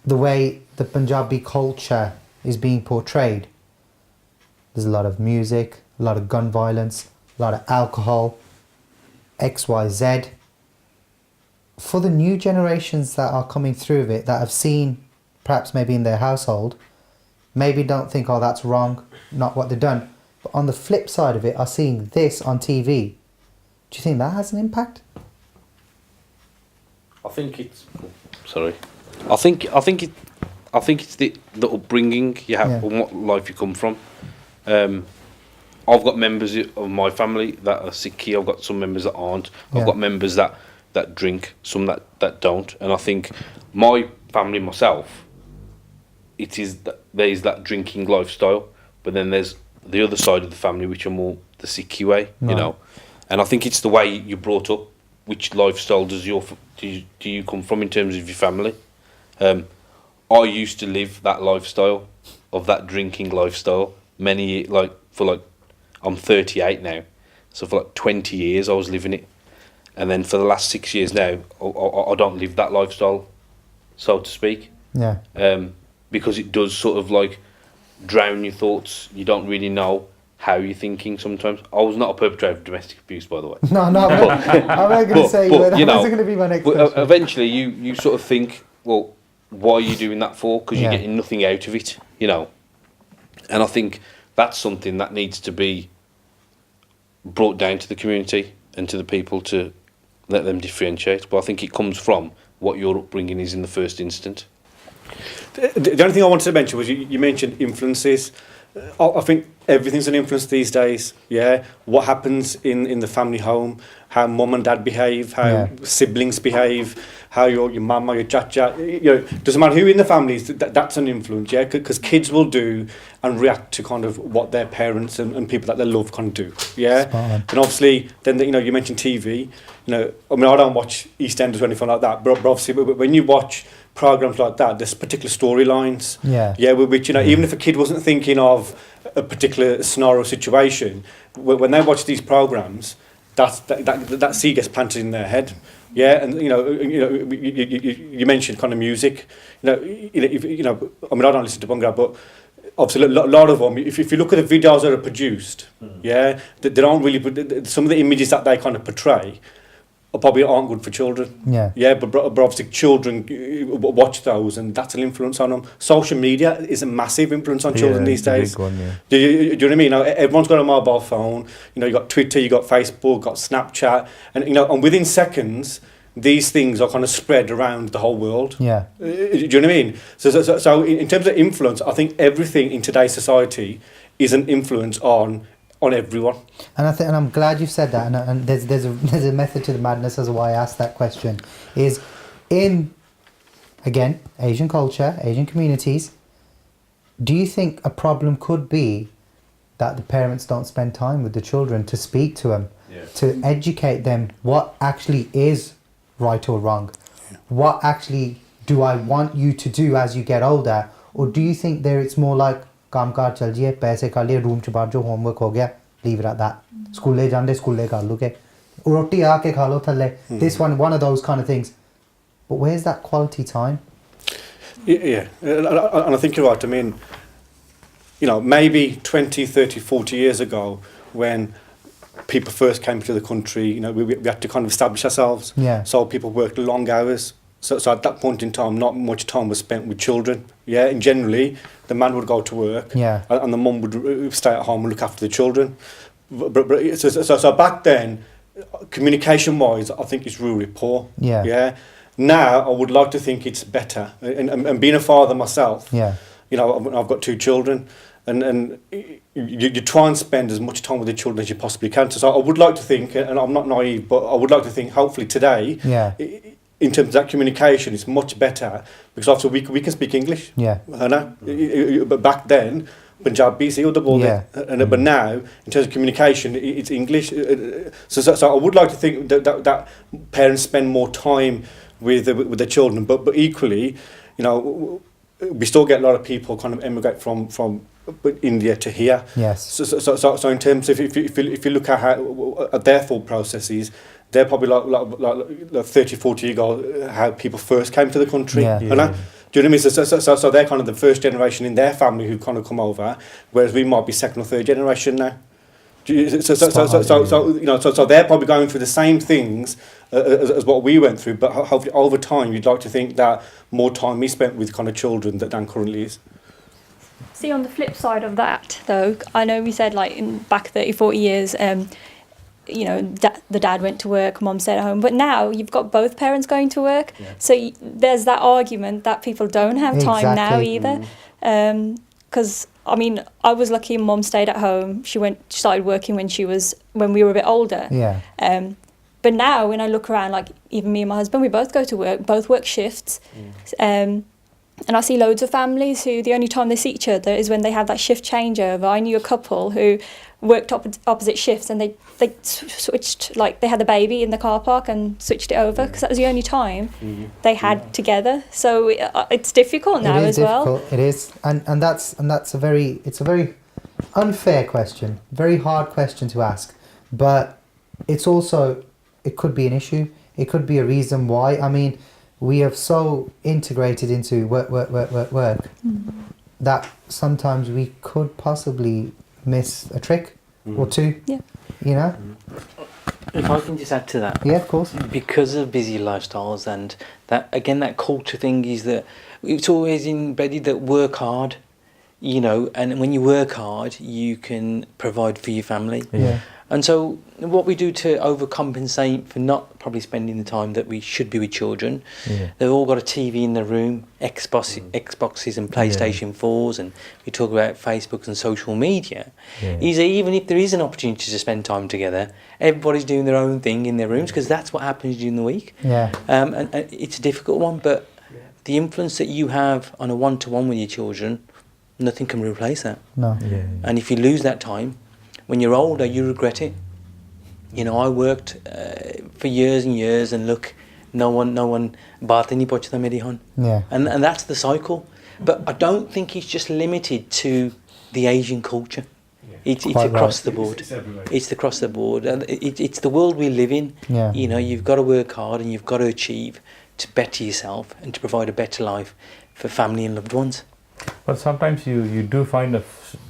the way the Punjabi culture is being portrayed, there's a lot of music, a lot of gun violence, a lot of alcohol, XYZ. For the new generations that are coming through of it, that have seen perhaps maybe in their household, maybe don't think, oh, that's wrong, not what they've done. But on the flip side of it, are seeing this on TV. Do you think that has an impact? I think it's. Sorry. I think it's the upbringing you have, Yeah. and what life you come from. I've got members of my family that are Sikh. I've got some members that aren't. Yeah. I've got members that drink, some that don't. And I think my family, myself, there is that drinking lifestyle, but then there's the other side of the family, which are more the Sikh way, you Right. know. And I think it's the way you're brought up. Which lifestyle do you come from in terms of your family? I used to live that lifestyle, of that drinking lifestyle. I'm 38 now, so for like 20 years I was living it, and then for the last 6 years now, I don't live that lifestyle, so to speak. Yeah. Because it does sort of like drown your thoughts. You don't really know how you're thinking sometimes. I was not a perpetrator of domestic abuse, by the way. No, I'm not going to say but, that. you know, That's going to be my next But question. eventually you sort of think, well, why are you doing that for? Because Yeah. you're getting nothing out of it, you know. And I think that's something that needs to be brought down to the community and to the people to let them differentiate. But I think it comes from what your upbringing is in the first instant. The only thing I wanted to mention was you mentioned influences. I think everything's an influence these days. Yeah, what happens in the family home, how mum and dad behave, how Yeah. siblings behave, how your mum or your chacha. You know, doesn't matter who in the family is. That's an influence. Yeah, because kids will do and react to kind of what their parents and people that they love can do. Yeah, Spot on. and obviously then you mentioned TV. You know, I mean I don't watch EastEnders or anything like that, but obviously when you watch programs like that, there's particular storylines. Yeah. Yeah, which, you know, even if a kid wasn't thinking of a particular scenario situation, when they watch these programs, that seed gets planted in their head. Yeah, and you mentioned kind of music. I mean, I don't listen to Bhangra, but obviously a lot of them. If you look at the videos that are produced, yeah, they don't really. Some of the images that they kind of portray probably aren't good for children. Yeah. Yeah, but obviously children watch those, and that's an influence on them. Social media is a massive influence on children these it's a days. big one, yeah. Do you know what I mean? Now, everyone's got a mobile phone. You know, you got Twitter, you got Facebook, got Snapchat, and and within seconds, these things are kind of spread around the whole world. Yeah. Do you know what I mean? So in terms of influence, I think everything in today's society is an influence on everyone. And and I'm glad you've said that. And there's a method to the madness as to why I asked that question. Is in again, Asian culture, Asian communities, do you think a problem could be that the parents don't spend time with the children to speak to them, to educate them what actually is right or wrong? What actually do I want you to do as you get older? Or do you think there it's more like काम car चल जिए पैसे खा लिए room च बाहर जो homework हो गया leave it at that स्कूले जांदे स्कूले कर लो के रोटी आके खा लो थल्ले this one of those kind of things, but where's that quality time? Yeah, and I think you're right. I mean, you know, maybe 20, 30, 40 years ago, when people first came to the country, you know, we had to kind of establish ourselves. Yeah. So people worked long hours. So at that point in time, not much time was spent with children. Yeah, and generally, the man would go to work, Yeah. and the mum would stay at home and look after the children. So back then, communication-wise, I think it's really poor. Yeah. Yeah. Now, I would like to think it's better. And being a father myself, Yeah. you know, I've got 2 children, and you try and spend as much time with the children as you possibly can. So I would like to think, and I'm not naive, but I would like to think, hopefully today, Yeah. in terms of that communication, it's much better, because after we can speak English. Yeah. But back then, Punjabi, see, Yeah. but now, in terms of communication, it's English. So I would like to think that parents spend more time with their children, but equally, you know, we still get a lot of people kind of emigrate from India to here. Yes. So in terms of if you look at their thought processes, they're probably like 30, 40 years ago, how people first came to the country. Yeah. Do you know what I mean? So they're kind of the first generation in their family who kind of come over, whereas we might be second or third generation now. So you know, so they're probably going through the same things as what we went through, but hopefully over time you'd like to think that more time is spent with kind of children than currently is. See, on the flip side of that, though, I know we said like in back 30, 40 years, you know, the dad went to work, mom stayed at home. But now you've got both parents going to work. Yeah. So there's that argument that people don't have time now Exactly. either. Because, I mean, I was lucky mom stayed at home. She started working when we were a bit older. Yeah. But now when I look around, like even me and my husband, we both go to work, both work shifts. And I see loads of families who the only time they see each other is when they have that shift changeover. I knew a couple who worked opposite shifts, and they switched, like they had the baby in the car park and switched it over because that was the only time they had together. So it's difficult now as well. It is, and that's a very unfair question, very hard question to ask, but it's also, it could be an issue. It could be a reason why. I mean, we have so integrated into work that sometimes we could possibly miss a trick or two. Yeah. You know? If I can just add to that. Yeah, of course. Because of busy lifestyles, and that culture thing is that it's always embedded that work hard, you know, and when you work hard, you can provide for your family. Yeah. And so what we do to overcompensate for not probably spending the time that we should be with children, they've all got a TV in the room, Xboxes and PlayStation 4s, and we talk about Facebook and social media, is that even if there is an opportunity to spend time together, everybody's doing their own thing in their rooms, because that's what happens during the week. Yeah. And it's a difficult one, but the influence that you have on a one-to-one with your children, nothing can replace that. No. Yeah. And if you lose that time, when you're older, you regret it. You know, I worked for years and years, and look, no one baat nahi puchda meri hon. Yeah. And that's the cycle. But I don't think it's just limited to the Asian culture. It's across the board. It's across the board, and it's the world we live in. Yeah. You know, you've got to work hard and you've got to achieve to better yourself and to provide a better life for family and loved ones. But sometimes you do find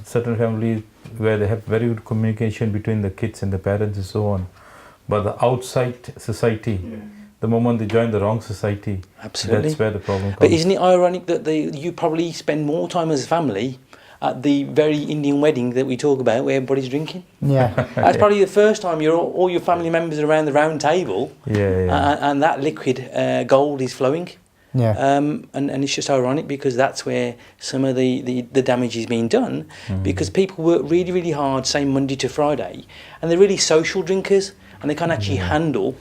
certain families where they have very good communication between the kids and the parents and so on. But the outside society, the moment they join the wrong society, Absolutely. that's where the problem comes. But isn't it ironic that you probably spend more time as a family at the very Indian wedding that we talk about, where everybody's drinking? Yeah. That's probably the first time all your family members are around the round table, Yeah. and that liquid gold is flowing. Yeah. And it's just ironic, because that's where some of the damage is being done, because people work really, really hard, say Monday to Friday, and they're really social drinkers, and they can't actually handle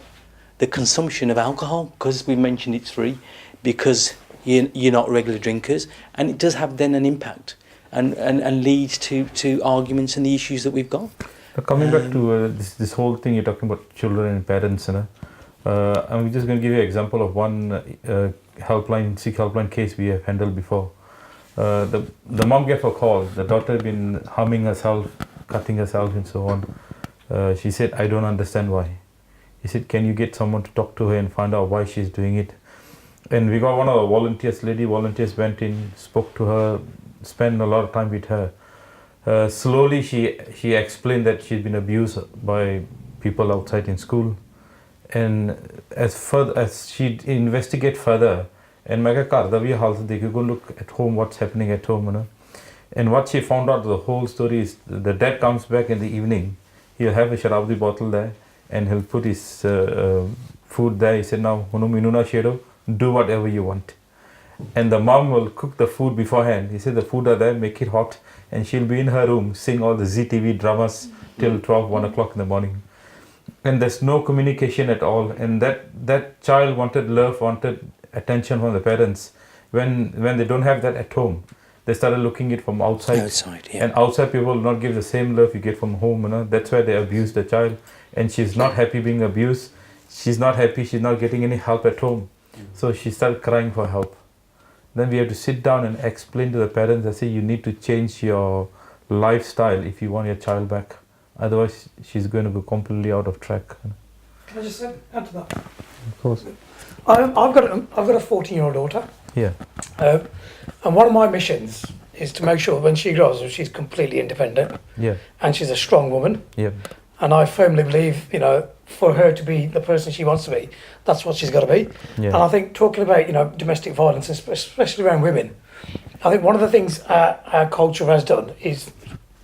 the consumption of alcohol, because we mentioned it's free, because you're not regular drinkers, and it does have then an impact and leads to arguments and the issues that we've got. Coming back to this whole thing you're talking about children and parents, I'm just going to give you an example of one Sikh helpline case we have handled before. The mom gave a call. The daughter had been harming herself, cutting herself, and so on. She said, "I don't understand why." He said, "Can you get someone to talk to her and find out why she's doing it?" And we got one of the volunteers, lady volunteers, went in, spoke to her, spent a lot of time with her. Slowly, she explained that she'd been abused by people outside in school, and as she investigate further, and go look at home, what's happening at home, and what she found out, the whole story is the dad comes back in the evening, he'll have a sharabdi bottle there, and he'll put his food there. He said, "Now, do whatever you want." And the mom will cook the food beforehand. He said, "The food are there, make it hot." And she'll be in her room, sing all the ZTV dramas till 12, 1 o'clock in the morning. And there's no communication at all. And that child wanted love, wanted attention from the parents. When they don't have that at home, they started looking it from outside. Yeah. And outside people will not give the same love you get from home. That's why they abuse the child. And she's not happy being abused. She's not happy, she's not getting any help at home. So she started crying for help. Then we have to sit down and explain to the parents and say, you need to change your lifestyle if you want your child back. Otherwise, she's going to go completely out of track. Can I just add to that? Of course. I've got a 14-year-old daughter. Yeah. And one of my missions is to make sure when she grows up, she's completely independent. Yeah. And she's a strong woman. Yeah. And I firmly believe, for her to be the person she wants to be, that's what she's got to be. Yeah. And I think talking about, domestic violence, especially around women, I think one of the things our culture has done is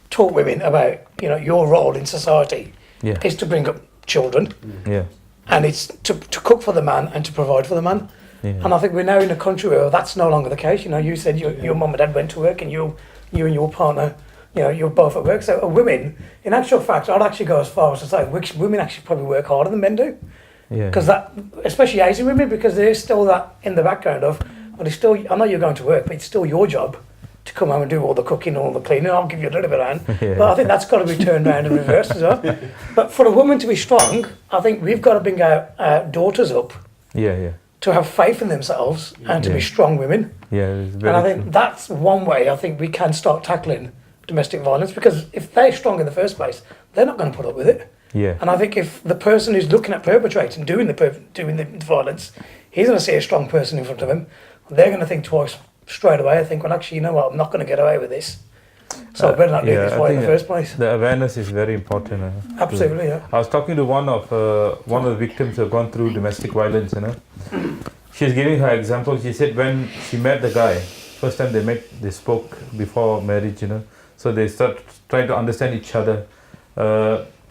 taught women about, your role in society is to bring up children. Yeah. And it's to cook for the man and to provide for the man. Yeah. And I think we're now in a country where that's no longer the case. You said your mum and dad went to work and you and your partner, you're both at work. So women, in actual fact, I'd actually go as far as to say women actually probably work harder than men do. Yeah. Because especially Asian women, because there is still that in the background of, well, it's still, I know you're going to work, but it's still your job to come home and do all the cooking, all the cleaning. I'll give you a little bit of hand. Yeah. But I think that's got to be turned around and reversed as well. But for a woman to be strong, I think we've got to bring our daughters up to have faith in themselves and to be strong women. Yeah, it's very and I think true. that's one way I think we can start tackling domestic violence, because if they're strong in the first place, they're not going to put up with it. Yeah. And I think if the person who's looking at perpetrating, doing the violence, he's going to see a strong person in front of him, they're going to think twice straight away. I think, well, actually, you know what, I'm not going to get away with this. So I better not do this I way in think the first place. The awareness is very important. Absolutely, yeah. I was talking to one of the victims who have gone through domestic violence. She's giving her example. She said when she met the guy, first time they spoke before marriage. So they start trying to understand each other.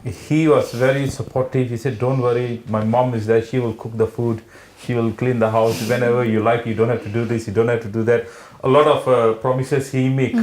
He was very supportive. He said, "Don't worry, my mom is there. She will cook the food. She will clean the house whenever you like. You don't have to do this. You don't have to do that." A lot of promises he make.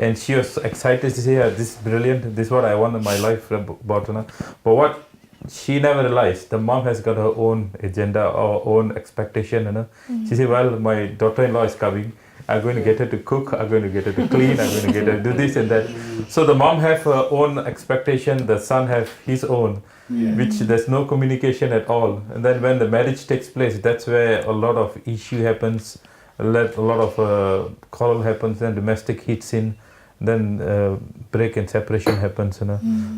And she was excited to say, "Yeah, this is brilliant. This is what I want in my life." But what she never realized, the mom has got her own agenda or own expectation. She said, "Well, my daughter-in-law is coming. I'm going to get her to cook, I'm going to get her to clean, I'm going to get her to do this and that." So the mom have her own expectation, the son have his own, which there's no communication at all. And then when the marriage takes place, that's where a lot of issue happens, a lot of quarrel happens, and domestic hits in, then break and separation happens.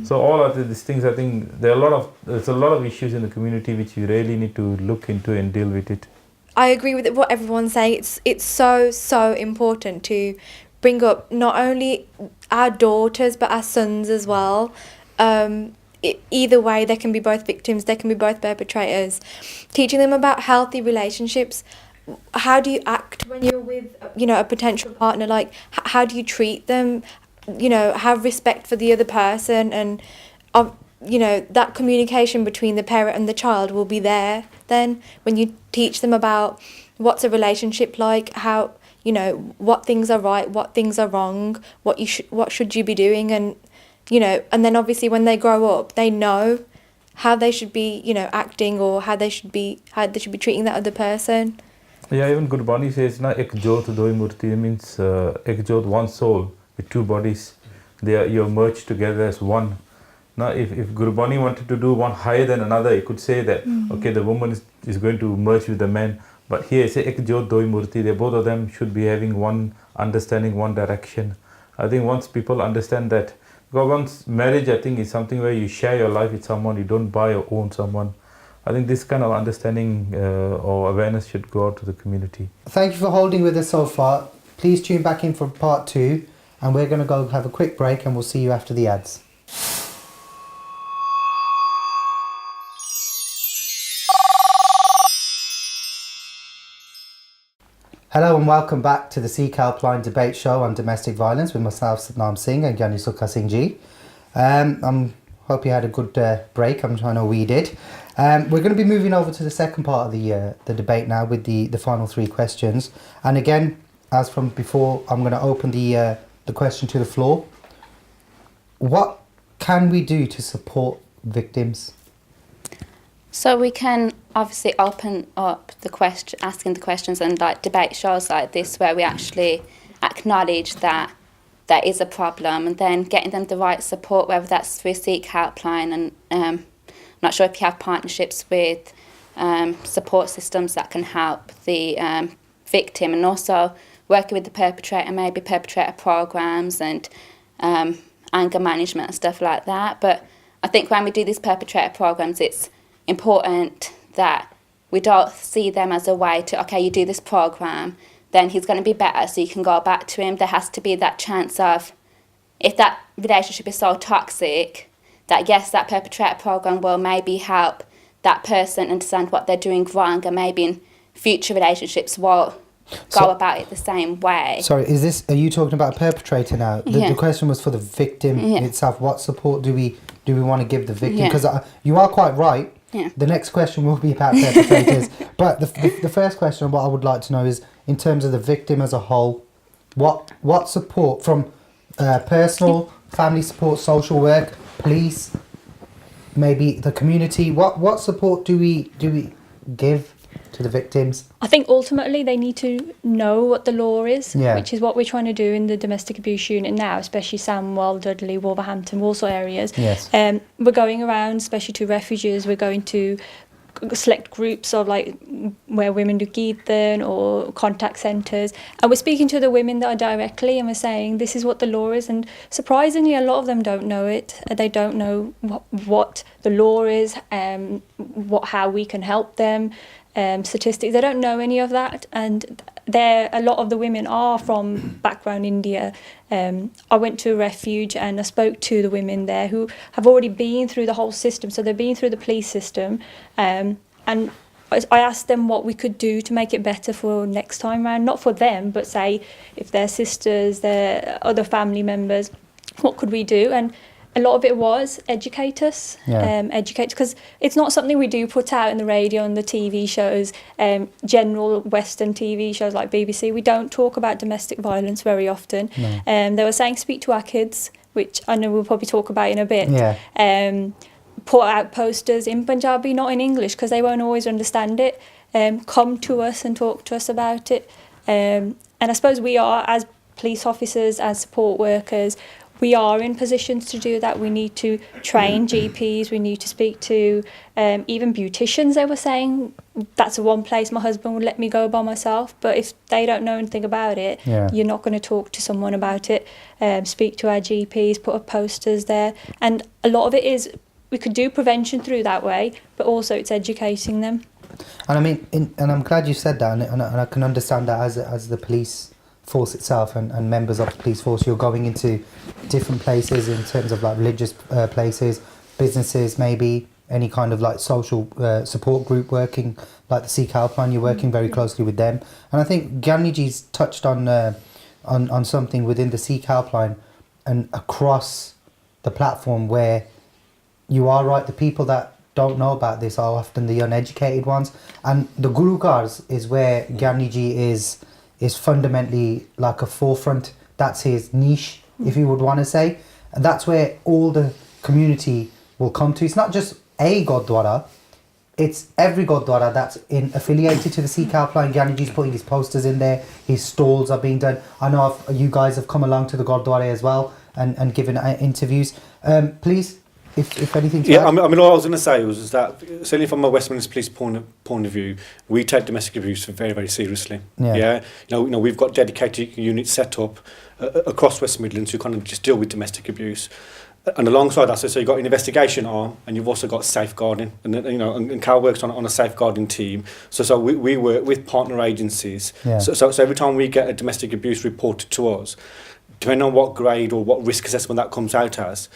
So all of these things, I think there's a lot of issues in the community which you really need to look into and deal with it. I agree with what everyone's saying. It's so important to bring up not only our daughters but our sons as well. Either way, they can be both victims, they can be both perpetrators. Teaching them about healthy relationships. How do you act when you're with, a potential partner? Like, how do you treat them? Have respect for the other person, and that communication between the parent and the child will be there then when you teach them about what's a relationship like, how, what things are right, what things are wrong, what should you be doing, and and then obviously when they grow up, they know how they should be, acting, or how they should be treating that other person. Yeah, even Gurbani says, na ek jot doi murti, means ek jot, one soul with two bodies. You're merged together as one. Now, if Gurbani wanted to do one higher than another, he could say that, okay, the woman is going to merge with the man. But here, say ek jot doi murti, both of them should be having one understanding, one direction. I think once people understand that, because once marriage, I think, is something where you share your life with someone, you don't buy or own someone. I think this kind of understanding or awareness should go out to the community. Thank you for holding with us so far. Please tune back in for part 2, and we're going to go have a quick break, and we'll see you after the ads. Hello and welcome back to the Sikh Helpline debate show on domestic violence with myself, Satnam Singh, and Gyani Sukha Singh Ji. Hope you had a good break. I know we did. We're going to be moving over to the second part of the debate now with the final 3 questions. And again, as from before, I'm going to open the question to the floor. What can we do to support victims? So we can obviously open up the question, asking the questions, and like debate shows like this where we actually acknowledge that there is a problem, and then getting them the right support, whether that's through Sikh Helpline, and I'm not sure if you have partnerships with support systems that can help the victim, and also working with the perpetrator, maybe perpetrator programs and anger management and stuff like that. But I think when we do these perpetrator programs, it's important that we don't see them as a way to, okay, you do this program, then he's going to be better, so you can go back to him. There has to be that chance of, if that relationship is so toxic, that yes, that perpetrator program will maybe help that person understand what they're doing wrong, and maybe in future relationships won't go about it the same way. Sorry, are you talking about a perpetrator now? The question was for the victim itself. What support do we want to give the victim? Because you are quite right. The next question will be about perpetrators. But the first question, what I would like to know is, in terms of the victim as a whole, what support from personal, family support, social work, police, maybe the community, what support do we give to the victims? I think ultimately they need to know what the law is, which is what we're trying to do in the domestic abuse unit now, especially Sandwell, Dudley, Wolverhampton, Walsall areas. We're going around, especially to refugees, we're going to select groups of like where women do Geethan or contact centres, and we're speaking to the women that are directly, and we're saying this is what the law is, and surprisingly a lot of them don't know it. They don't know what the law is, how we can help them, statistics, they don't know any of that, and a lot of the women are from background India. I went to a refuge and I spoke to the women there who have already been through the whole system, so they've been through the police system, and I asked them what we could do to make it better for next time round, not for them, but say if their sisters, their other family members, what could we do? And a lot of it was educate us, because it's not something we do put out in the radio and the TV shows, general Western TV shows like BBC. We don't talk about domestic violence very often. They were saying speak to our kids, which I know we'll probably talk about in a bit. Put out posters in Punjabi, not in English, because they won't always understand it. Come to us and talk to us about it. And I suppose we are, as police officers, as support workers, we are in positions to do that. We need to train GPs, we need to speak to even beauticians. They were saying that's the one place my husband would let me go by myself, but if they don't know anything about it, you're not going to talk to someone about it. Speak to our GPs, put up posters there, and a lot of it is we could do prevention through that way, but also it's educating them. And I mean, and I'm glad you said that, and I can understand that as the police force itself and members of the police force, you're going into different places in terms of like religious places, businesses, maybe any kind of like social support group working, like the Sikh Helpline, you're working very closely with them. And I think Gyanniji's touched on something within the Sikh Helpline and across the platform where you are right, the people that don't know about this are often the uneducated ones, and the Guru Cars is where Gyanniji is fundamentally like a forefront. That's his niche, if you would want to say, and that's where all the community will come to. It's not just a Gurdwara, it's every Gurdwara that's affiliated to the Sikh Helpline. Gyaniji's putting his posters in there. His stalls are being done. I know you guys have come along to the Gurdwara as well and given interviews. Please, if anything. Yeah, I mean, all I was going to say was that certainly from a Westminster Police point of view, we take domestic abuse very, very seriously. Yeah. You know, we've got dedicated units set up across West Midlands who kind of just deal with domestic abuse. And alongside that, so you've got an investigation arm, and you've also got safeguarding, and you know, and Cal works on a safeguarding team. So we work with partner agencies. Yeah. So every time we get a domestic abuse reported to us, depending on what grade or what risk assessment that comes out as,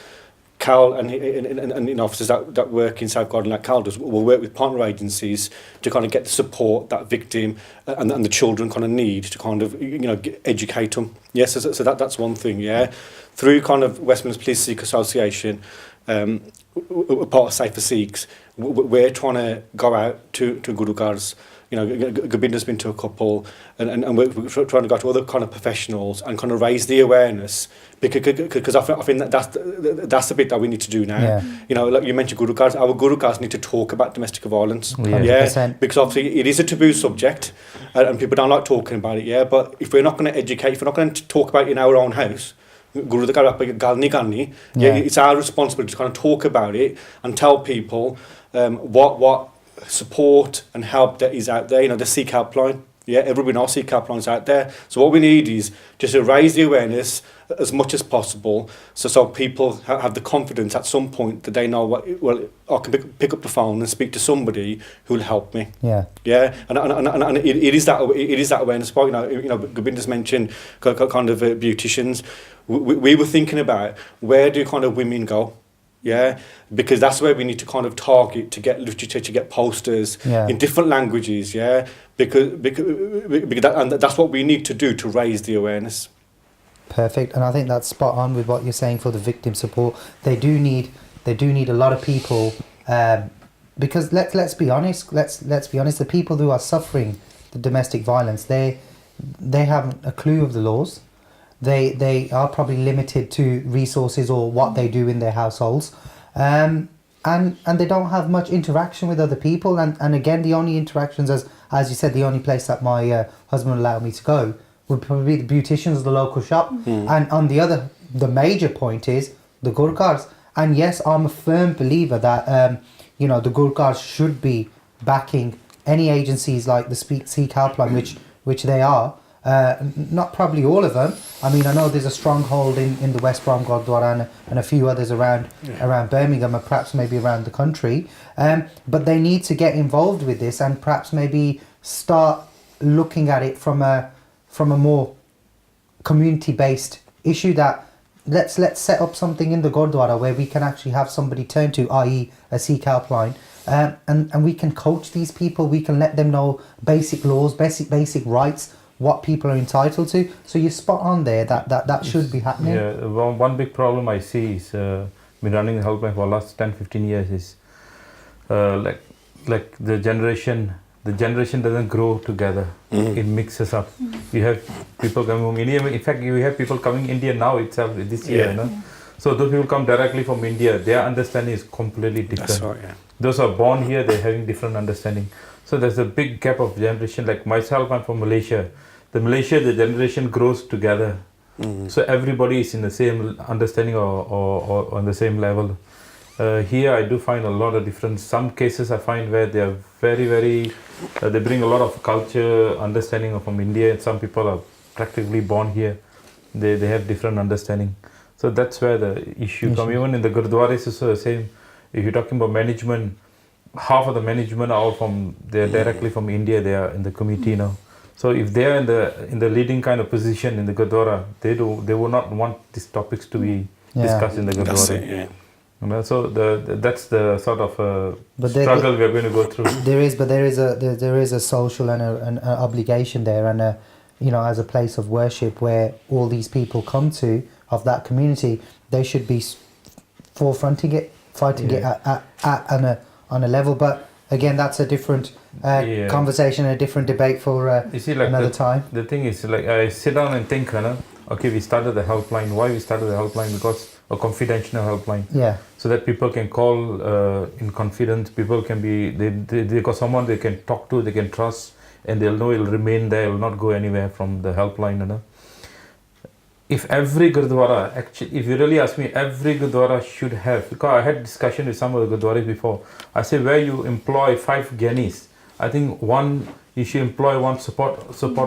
Cal and you know, officers that work in safeguarding like Cal does will work with partner agencies to kind of get the support that victim and the children kind of need to kind of, you know, educate them. Yes, so that's one thing. Yeah, through kind of Westminster Police Sikh Association, we're part of Safer Sikhs. We're trying to go out to Gurudwaras. You know, Gobinda's been to a couple, and we're trying to go to other kind of professionals and kind of raise the awareness, because I think that's the bit that we need to do now. Yeah. You know, like you mentioned, Gurudwaras, our Gurudwaras need to talk about domestic violence. Yeah, because obviously it is a taboo subject, and people don't like talking about it. Yeah, but if we're not going to educate, if we're not going to talk about it in our own house, it's our responsibility to kind of talk about it and tell people what support and help that is out there. You know, the Sikh Helpline. Yeah, everybody knows Sikh Helpline's out there. So what we need is just to raise the awareness as much as possible, so people have the confidence at some point that they know I can pick up the phone and speak to somebody who will help me. Yeah. Yeah, and it is that awareness part. You know, Gobinda's mentioned kind of beauticians. We were thinking about where do kind of women go. Yeah, because that's where we need to kind of target to get literature, to get posters in different languages. Yeah, because that's what we need to do to raise the awareness. Perfect, and I think that's spot on with what you're saying for the victim support. They do need a lot of people, because let's be honest. Let's be honest. The people who are suffering the domestic violence, they haven't a clue of the laws. They are probably limited to resources or what they do in their households, and they don't have much interaction with other people. And again, the only interactions, as you said, the only place that my husband allowed me to go would probably be the beauticians, the local shop. And on the major point is the Gurudwaras. And yes, I'm a firm believer that you know, the Gurudwaras should be backing any agencies like the Sikh Helpline, which they are. Not probably all of them. I mean, I know there's a stronghold in the West Brom Gurdwara and a few others around Birmingham, and perhaps maybe around the country. But they need to get involved with this and perhaps maybe start looking at it from a more community-based issue. That let's set up something in the Gurdwara where we can actually have somebody turn to, i.e. a Sikh Helpline, and we can coach these people. We can let them know basic laws, basic rights, what people are entitled to. So you're spot on there that should be happening. Yeah, one big problem I see is been running the helpline for the last 10-15 years is like the generation doesn't grow together. It mixes up. You have people coming from India. In fact, you have people coming India now itself this year. You know? So those people come directly from India. Their understanding is completely different. That's right, yeah. Those are born here, they're having different understanding. So there's a big gap of generation. Like myself, I'm from Malaysia. The generation grows together. So everybody is in the same understanding or on the same level. Here I do find a lot of difference. Some cases I find where they are very, very, they bring a lot of culture, understanding from India, and some people are practically born here. They have different understanding. So that's where the issue comes. Even in the Gurdwara is also the same. If you're talking about management, half of the management are all they're directly from India, they are in the committee now. So if they are in the leading kind of position in the Gurdwara, they would not want these topics to be discussed in the Gurdwara. That's it, yeah. So that's the sort of struggle we're going to go through. There is a social and an obligation there, and as a place of worship where all these people come to of that community, they should be forefronting it, fighting it on a level. But again, that's a different conversation, a different debate for another time. The thing is, like, I sit down and think, okay, we started the helpline. Why we started the helpline? Because a confidential helpline. Yeah. so that people can call in confidence. People can be they got someone they can talk to, they can trust, and they'll know it'll remain there, it'll not go anywhere from the helpline. You know, if every gurdwara, actually, if you really ask me, every gurdwara should have, because I had discussion with some of the gurdwaras before. I say where you employ 5 gyanis, I think you should employ one support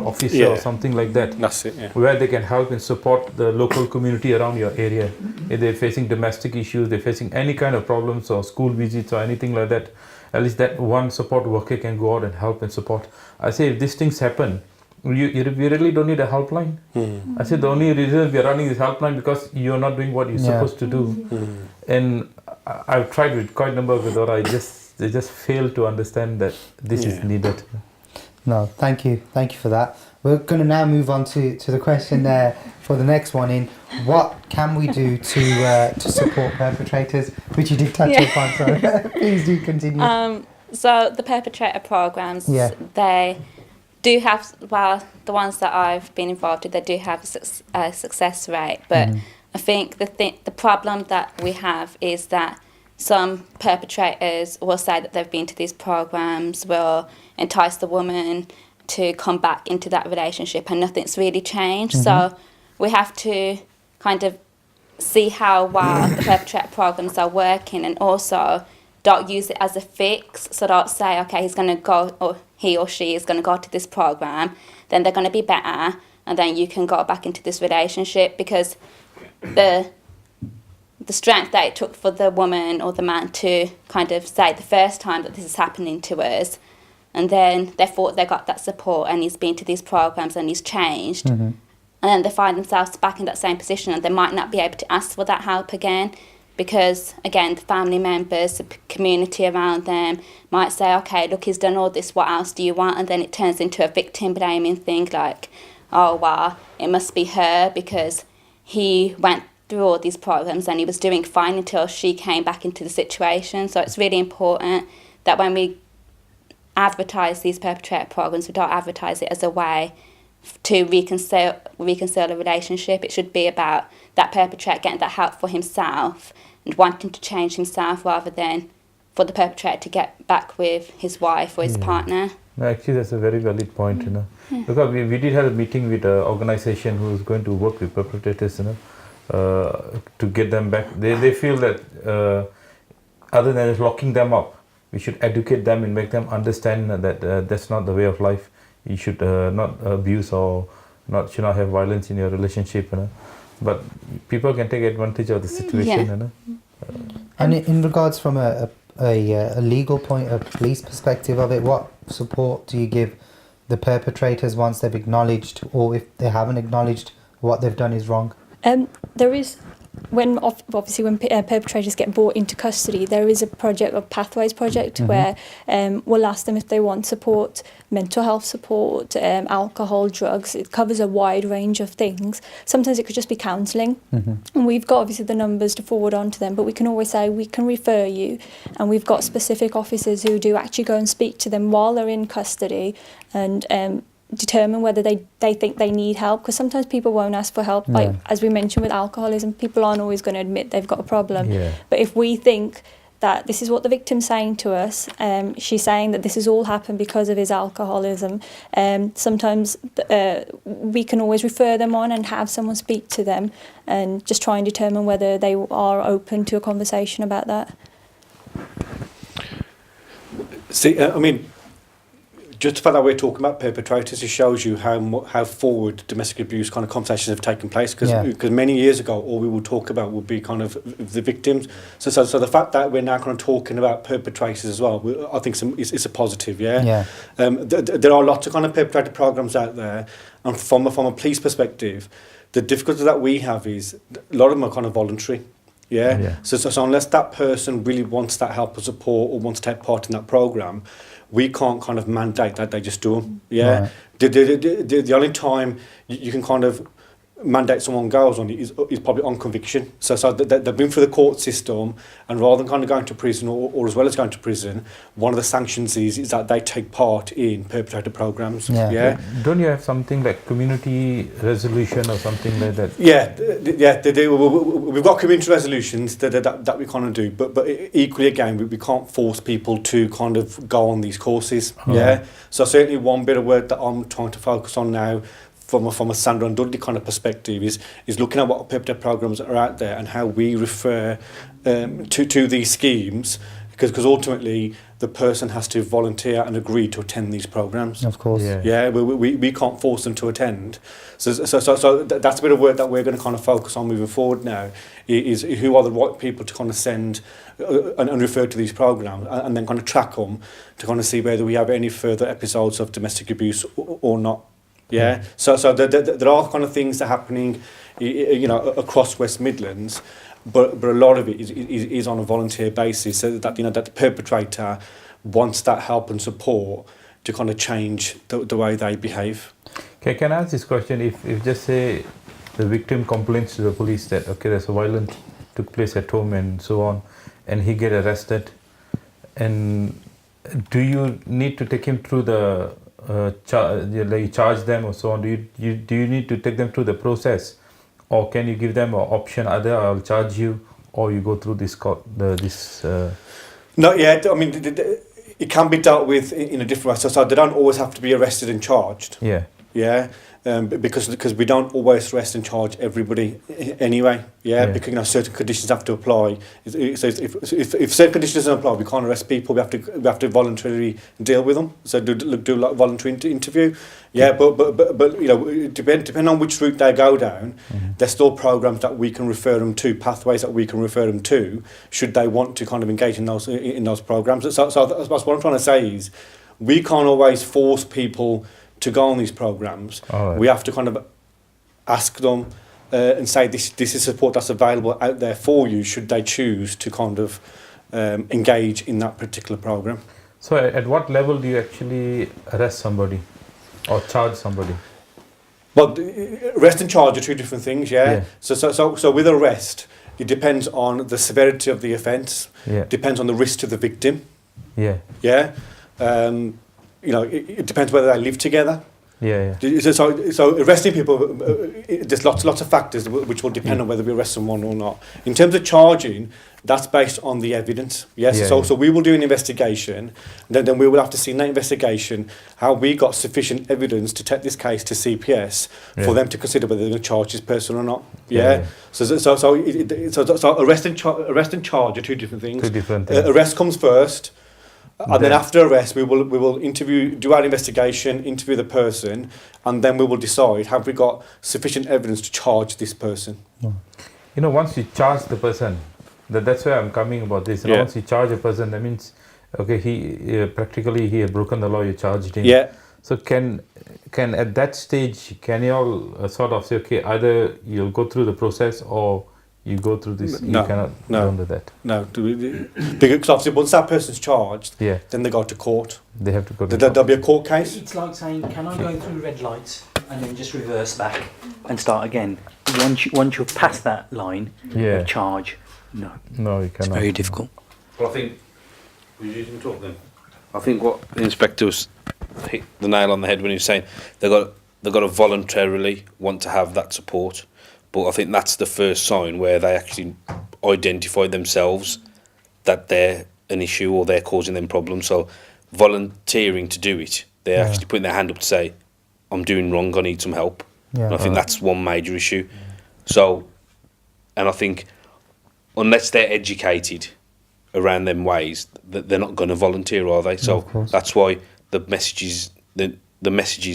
officer or something like that. That's it, yeah. Where they can help and support the local community around your area. If they're facing domestic issues, they're facing any kind of problems or school visits or anything like that, at least that one support worker can go out and help and support. I say if these things happen, you really don't need a helpline. I said the only reason we are running this helpline because you're not doing what you're supposed to do. And I've tried with quite a number of Gurdwara, they just fail to understand that this is needed. No, thank you for that. We're going to now move on to the question there for the next one in what can we do to support perpetrators, which you did touch upon, so please do continue. So the perpetrator programs, they do have, well, the ones that I've been involved with, they do have a success rate, but I think the problem that we have is that some perpetrators will say that they've been to these programs, will entice the woman to come back into that relationship, and nothing's really changed. So we have to kind of see how well the perpetrator programs are working, and also don't use it as a fix. So don't say, okay, he's going to go, or he or she is going to go to this program, then they're going to be better, and then you can go back into this relationship, because the strength that it took for the woman or the man to kind of say the first time that this is happening to us, and then they thought they got that support and he's been to these programs and he's changed, and then they find themselves back in that same position, and they might not be able to ask for that help again, because again the family members, the community around them might say, okay, look, he's done all this, what else do you want? And then it turns into a victim blaming thing, like, oh wow, it must be her because he went through all these programs and he was doing fine until she came back into the situation. So it's really important that when we advertise these perpetrator programs, we don't advertise it as a way to reconcile a relationship. It should be about that perpetrator getting that help for himself and wanting to change himself, rather than for the perpetrator to get back with his wife or his partner. No, actually, that's a very valid point, you know. Because we did have a meeting with an organization who is going to work with perpetrators, you know, to get them back. They feel that other than just locking them up, we should educate them and make them understand that that's not the way of life. You should not abuse or should not have violence in your relationship, you know. But people can take advantage of the situation, you know. And in regards from a legal point, a police perspective of it, what support do you give the perpetrators once they've acknowledged, or if they haven't acknowledged what they've done is wrong? There is, when perpetrators get brought into custody, there is a project, a Pathways project, where we'll ask them if they want support, mental health support, alcohol, drugs. It covers a wide range of things. Sometimes it could just be counselling. And we've got obviously the numbers to forward on to them, but we can always say we can refer you, and we've got specific officers who do actually go and speak to them while they're in custody and determine whether they think they need help, because sometimes people won't ask for help. Like as we mentioned with alcoholism, people aren't always going to admit they've got a problem. But if we think that this is what the victim's saying to us, she's saying that this has all happened because of his alcoholism, sometimes we can always refer them on and have someone speak to them and just try and determine whether they are open to a conversation about that. See, I mean, just the fact that we're talking about perpetrators, it shows you how forward domestic abuse kind of conversations have taken place. Because many years ago, all we would talk about would be kind of the victims. So the fact that we're now kind of talking about perpetrators as well, I think it's a positive. There are lots of kind of perpetrator programs out there, and from a police perspective, the difficulty that we have is a lot of them are kind of voluntary. So unless that person really wants that help or support or wants to take part in that program, we can't kind of mandate that they just do them. The only time you can kind of mandate someone goes on is probably on conviction. So they've been through the court system, and rather than kind of going to prison or as well as going to prison, one of the sanctions is that they take part in perpetrator programs. Yeah. Don't you have something like community resolution or something like that? Yeah, they do. We've got community resolutions that we kind of do, but equally again, we can't force people to kind of go on these courses. Yeah. So certainly one bit of work that I'm trying to focus on now, from a Sandra and Dudley kind of perspective, is looking at what perpetrator programs are out there and how we refer to these schemes, because ultimately the person has to volunteer and agree to attend these programs. Of course. Yeah, we can't force them to attend. So that's a bit of work that we're going to kind of focus on moving forward now, is who are the right people to kind of send and refer to these programs, and then kind of track them to kind of see whether we have any further episodes of domestic abuse or not. Yeah, so there are kind of things that are happening, you know, across West Midlands, but a lot of it is on a volunteer basis, so that, you know, that the perpetrator wants that help and support to kind of change the way they behave. Okay, can I ask this question? If just say the victim complains to the police that, okay, there's a violence took place at home and so on, and he get arrested, and do you need to take him through the charge them or so on? Do you need to take them through the process, or can you give them an option? Either I'll charge you, or you go through this Not yet. I mean, it can be dealt with in a different way. So they don't always have to be arrested and charged. Yeah. Yeah. Because we don't always arrest and charge everybody anyway. Yeah. Because, you know, certain conditions have to apply. So if certain conditions don't apply, we can't arrest people. We have to voluntarily deal with them. So do like voluntary interview. Yeah. But you know, depending on which route they go down, there's still programs that we can refer them to, pathways that we can refer them to, should they want to kind of engage in those programs. So that's what I'm trying to say is, we can't always force people to go on these programs. We have to kind of ask them and say this is support that's available out there for you, should they choose to kind of engage in that particular program. So at what level do you actually arrest somebody or charge somebody? Well, arrest and charge are two different things. Yeah. So with arrest, it depends on the severity of the offence. Depends on the risk to the victim. Yeah. You know, it depends whether they live together. So arresting people, there's lots of factors which will depend on whether we arrest someone or not. In terms of charging, that's based on the evidence. So we will do an investigation, then we will have to see in that investigation how we got sufficient evidence to take this case to CPS for them to consider whether they're going to charge this person or not. So arrest and charge are two different things. Arrest comes first. And then after arrest, we will do our investigation, interview the person, and then we will decide, have we got sufficient evidence to charge this person. You know, once you charge the person, that's where I'm coming about this. You know, once you charge a person, that means, okay, he practically he had broken the law. You charged him. So can at that stage, can you all sort of say, okay, either you'll go through the process or you go through this, you cannot go under that. No, because obviously once that person's charged, then they go to court. They have to go to There'll be a court case. It's like saying, can I go through red lights and then just reverse back and start again? Once you're past that line of charge, no, you cannot. It's very difficult. Well, I think you can talk then. I think what the inspector was hit the nail on the head when he was saying they've got to voluntarily want to have that support. But I think that's the first sign where they actually identify themselves that they're an issue or they're causing them problems. So volunteering to do it, they're actually putting their hand up to say, I'm doing wrong, I need some help. And I think that's one major issue. So, and I think unless they're educated around them ways, they're not going to volunteer, are they? So that's why the messages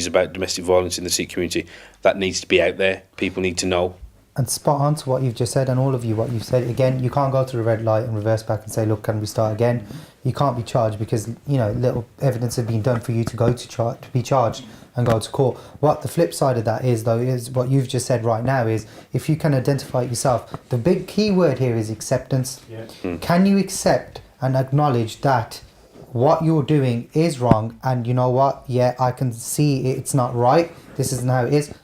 about domestic violence in the Sikh community, that needs to be out there. People need to know. And spot on to what you've just said, and all of you, what you've said. Again, you can't go through a red light and reverse back and say, look, can we start again? You can't be charged because, you know, little evidence has been done for you to be charged and go to court. What the flip side of that is, though, is what you've just said right now is, if you can identify it yourself, the big key word here is acceptance. Can you accept and acknowledge that what you're doing is wrong, and you know what, I can see it's not right, this isn't how it is,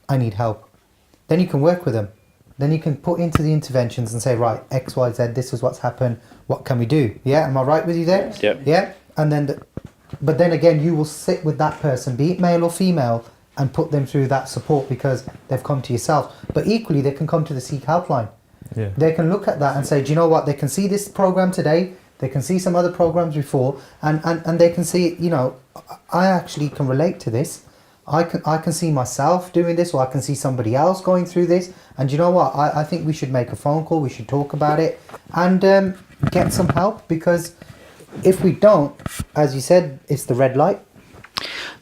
I need help. then you can work with them. Then you can put into the interventions and say, right, X, Y, Z, this is what's happened. What can we do? Yeah, am I right with you there? Yep. Yeah, and then, but then again, you will sit with that person, be it male or female, and put them through that support because they've come to yourself. But equally, they can come to the Seek helpline. Yeah. They can look at that and say, do you know what? They can see this program today. They can see some other programs before, and they can see, you know, I actually can relate to this. I can see myself doing this, or I can see somebody else going through this. And you know what? I think we should make a phone call. We should talk about it and get some help, because if we don't, as you said, it's the red light.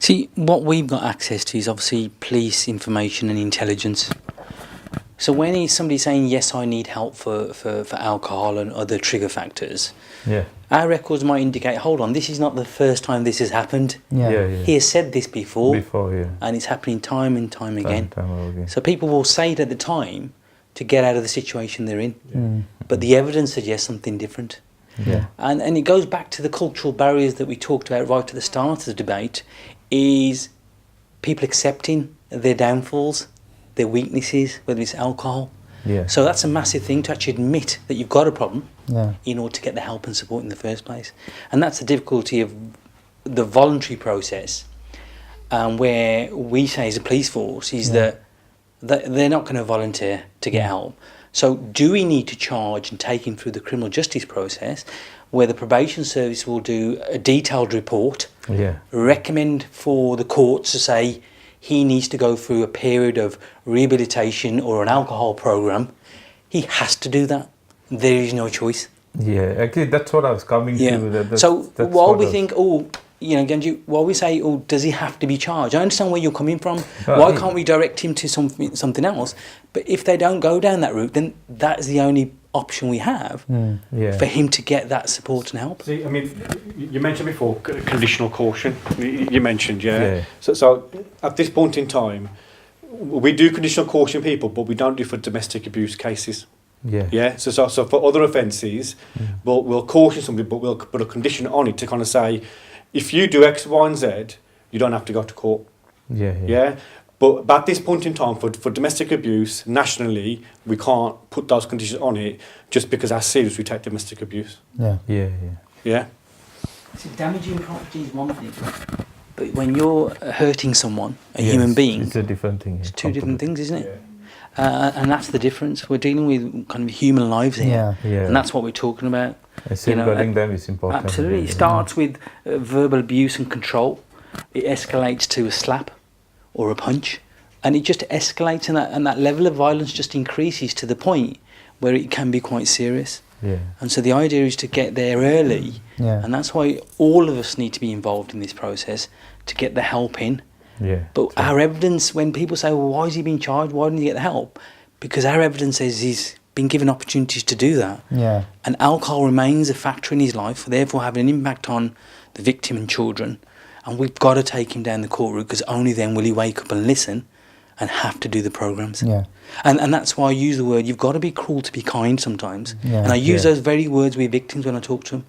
See, what we've got access to is obviously police information and intelligence. So when somebody saying, yes, I need help for alcohol and other trigger factors, Yeah. our records might indicate, hold on, this is not the first time this has happened. Yeah. He has said this before, Yeah. and it's happening time and time again. Time again. So people will say it at the time to get out of the situation they're in, but the evidence suggests something different. Yeah. And it goes back to the cultural barriers that we talked about right at the start of the debate, is people accepting their downfalls, their weaknesses, whether it's alcohol. Yeah. So that's a massive thing, to actually admit that you've got a problem Yeah. in order to get the help and support in the first place. And that's the difficulty of the voluntary process, where we say as a police force is that they're not going to volunteer to get help. So do we need to charge and take him through the criminal justice process, where the probation service will do a detailed report, Yeah. recommend for the courts to say he needs to go through a period of rehabilitation or an alcohol program. He has to do that. There is no choice. Yeah. Actually, that's what I was coming Yeah. to. So that's while what we I was- think, Genji, while we say, does he have to be charged? I understand where you're coming from. Well, Why can't we direct him to something else? But if they don't go down that route, then that's the only option we have Yeah. for him to get that support and help. See, I mean, you mentioned before conditional caution. You mentioned, Yeah. So at this point in time, we do conditional caution people, but we don't do for domestic abuse cases. Yeah. Yeah. So for other offences, we'll caution somebody, but we'll put a condition on it to kind of say, if you do X, Y, and Z, you don't have to go to court. Yeah. Yeah. But at this point in time, for domestic abuse, nationally, we can't put those conditions on it just because how serious we take domestic abuse. Yeah. Yeah. Yeah. So damaging property is one thing, but when you're hurting someone, a Yes, human being, it's a different thing. it's two different things, isn't it? And that's the difference. We're dealing with kind of human lives here, Yeah. Yeah. and that's what we're talking about. Safeguarding them is important. Absolutely. It starts with verbal abuse and control. It escalates to a slap or a punch, and it just escalates, and that level of violence just increases to the point where it can be quite serious. Yeah. And so the idea is to get there early, Yeah. and that's why all of us need to be involved in this process to get the help in. Yeah. But our evidence, when people say, well, why is he being charged? Why didn't he get the help? Because our evidence says he's been given opportunities to do that. Yeah. And alcohol remains a factor in his life, therefore having an impact on the victim and children. And we've got to take him down the court route, because only then will he wake up and listen and have to do the programs. Yeah. And that's why I use the word, you've got to be cruel to be kind sometimes. Yeah. And I use Yeah. those very words with victims when I talk to them.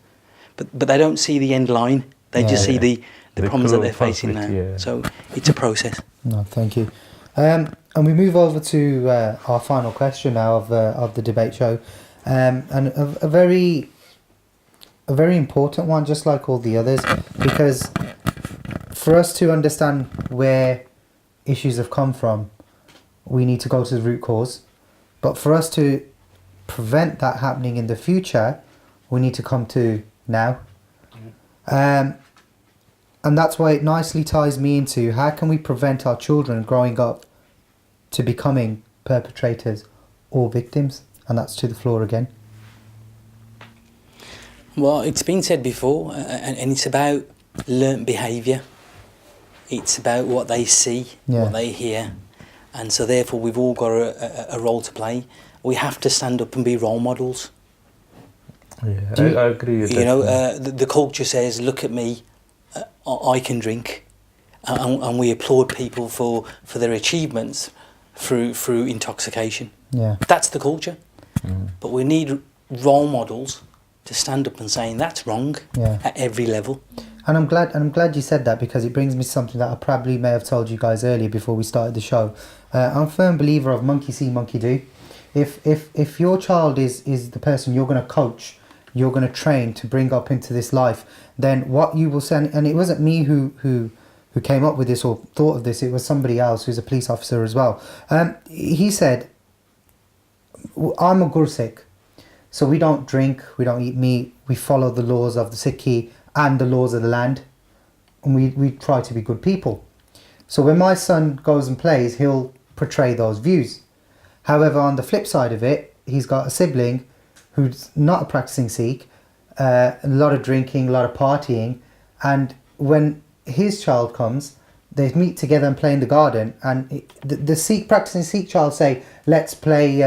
But they don't see the end line. They just Yeah. see the The problems that cruel they're facing now. conflict, yeah. So it's a process. No, thank you. And we move over to our final question now of the debate show, and a very important one, just like all the others, because for us to understand where issues have come from, we need to go to the root cause. But for us to prevent that happening in the future, we need to come to now. And that's why it nicely ties me into how can we prevent our children growing up to becoming perpetrators or victims? And that's to the floor again. Well, it's been said before, and it's about learnt behaviour. It's about what they see, Yeah. what they hear. And so therefore we've all got a role to play. We have to stand up and be role models. Yeah. Do you- I agree with that. You know, the culture says, look at me, I can drink. And we applaud people for their achievements through intoxication. Yeah. That's the culture. But we need role models to stand up and saying that's wrong Yeah. at every level. And I'm glad you said that, because it brings me to something that I probably may have told you guys earlier before we started the show. I'm a firm believer of monkey see, monkey do. If your child is the person you're going to coach, you're going to train to bring up into this life, then what you will send, and it wasn't me who came up with this or thought of this, it was somebody else who's a police officer as well. He said, I'm a Gursikh, so we don't drink, we don't eat meat, we follow the laws of the Sikhi and the laws of the land, and we try to be good people. So when my son goes and plays, he'll portray those views. However, on the flip side of it, he's got a sibling who's not a practicing Sikh, a lot of drinking, a lot of partying, and when his child comes, they meet together and play in the garden, and the Sikh practicing Sikh child say, let's play,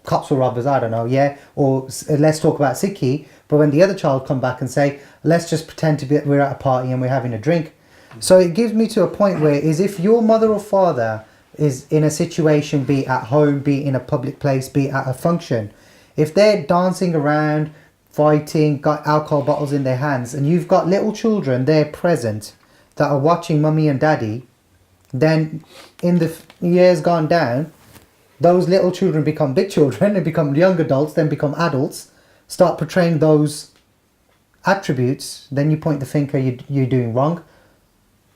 cops or robbers, I don't know, yeah, or let's talk about Sikhi. But when the other child come back and say, let's just pretend we're at a party and we're having a drink. So it gives me to a point where is if your mother or father is in a situation, be it at home, be it in a public place, be it at a function, if they're dancing around, fighting, got alcohol bottles in their hands, and you've got little children there present that are watching mummy and daddy, then in the years gone down, those little children become big children and become young adults, then become adults, start portraying those attributes, then you point the finger, you're doing wrong.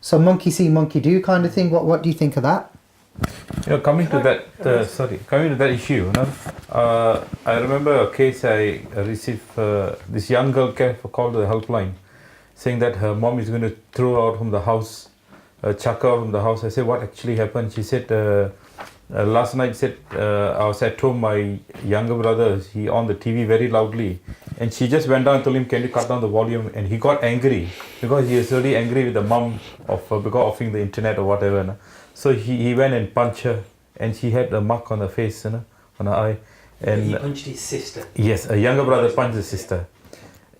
So monkey see, monkey do kind of thing. What do you think of that? Coming to that issue, I remember a case I received. This young girl called the helpline, saying that her mom is going to throw her out from the house, chuck her out from the house. I said, what actually happened? She said, last night I was at home, my younger brother, he on the TV very loudly, and she just went down and told him, can you cut down the volume? And he got angry because he was really angry with the mom because offering the internet or whatever. No? So he went and punched her, and she had a mark on her face, on her eye. And he punched his sister. Yes, a younger brother punched his sister,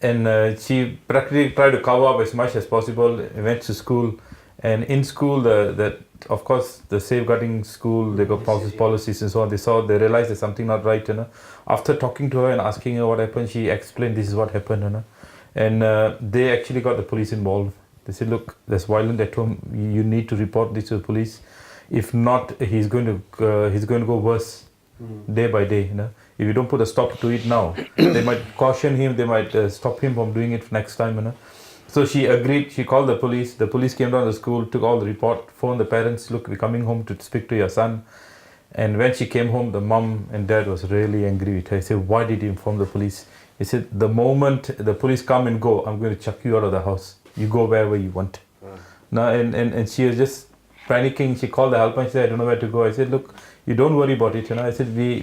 and she practically tried to cover up as much as possible. Went to school, and in school, of course, the safeguarding school, they got policies and so on. They realized there's something not right. After talking to her and asking her what happened, she explained this is what happened. And they actually got the police involved. They said, look, there's violence at home. You need to report this to the police. If not, he's going to go worse day by day. If you don't put a stop to it now, they might caution him. They might stop him from doing it next time. So she agreed. She called the police. The police came down to the school, took all the report, phoned the parents. Look, we're coming home to speak to your son. And when she came home, the mom and dad was really angry with her. He said, why did you inform the police? He said, the moment the police come and go, I'm going to chuck you out of the house. You go wherever you want. Now, and she was just panicking. She called the helpline. She said, I don't know where to go. I said, look, you don't worry about it. I said, we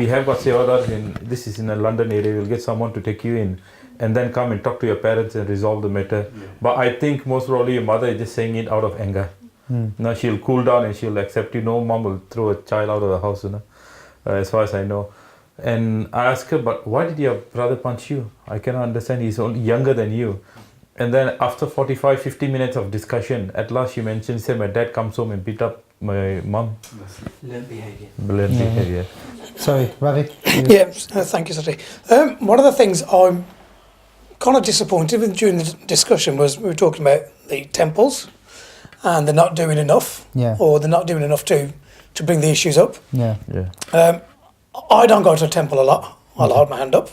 have got Sevadar in, this is in a London area. We'll get someone to take you in and then come and talk to your parents and resolve the matter. Yeah. But I think most probably your mother is just saying it out of anger. Now she'll cool down and she'll accept you. No mom will throw a child out of the house, as far as I know. And I asked her, but why did your brother punch you? I cannot understand. He's only younger than you. And then after 45, 50 minutes of discussion, at last she mentioned, said my dad comes home and beat up my mum. Learned behaviour. Learned behaviour. Sorry, Ravi. Yeah, thank you, Sati. One of the things I'm kind of disappointed with during the discussion was we were talking about the temples and they're not doing enough, or they're not doing enough to bring the issues up. I don't go to a temple a lot. I'll hold my hand up.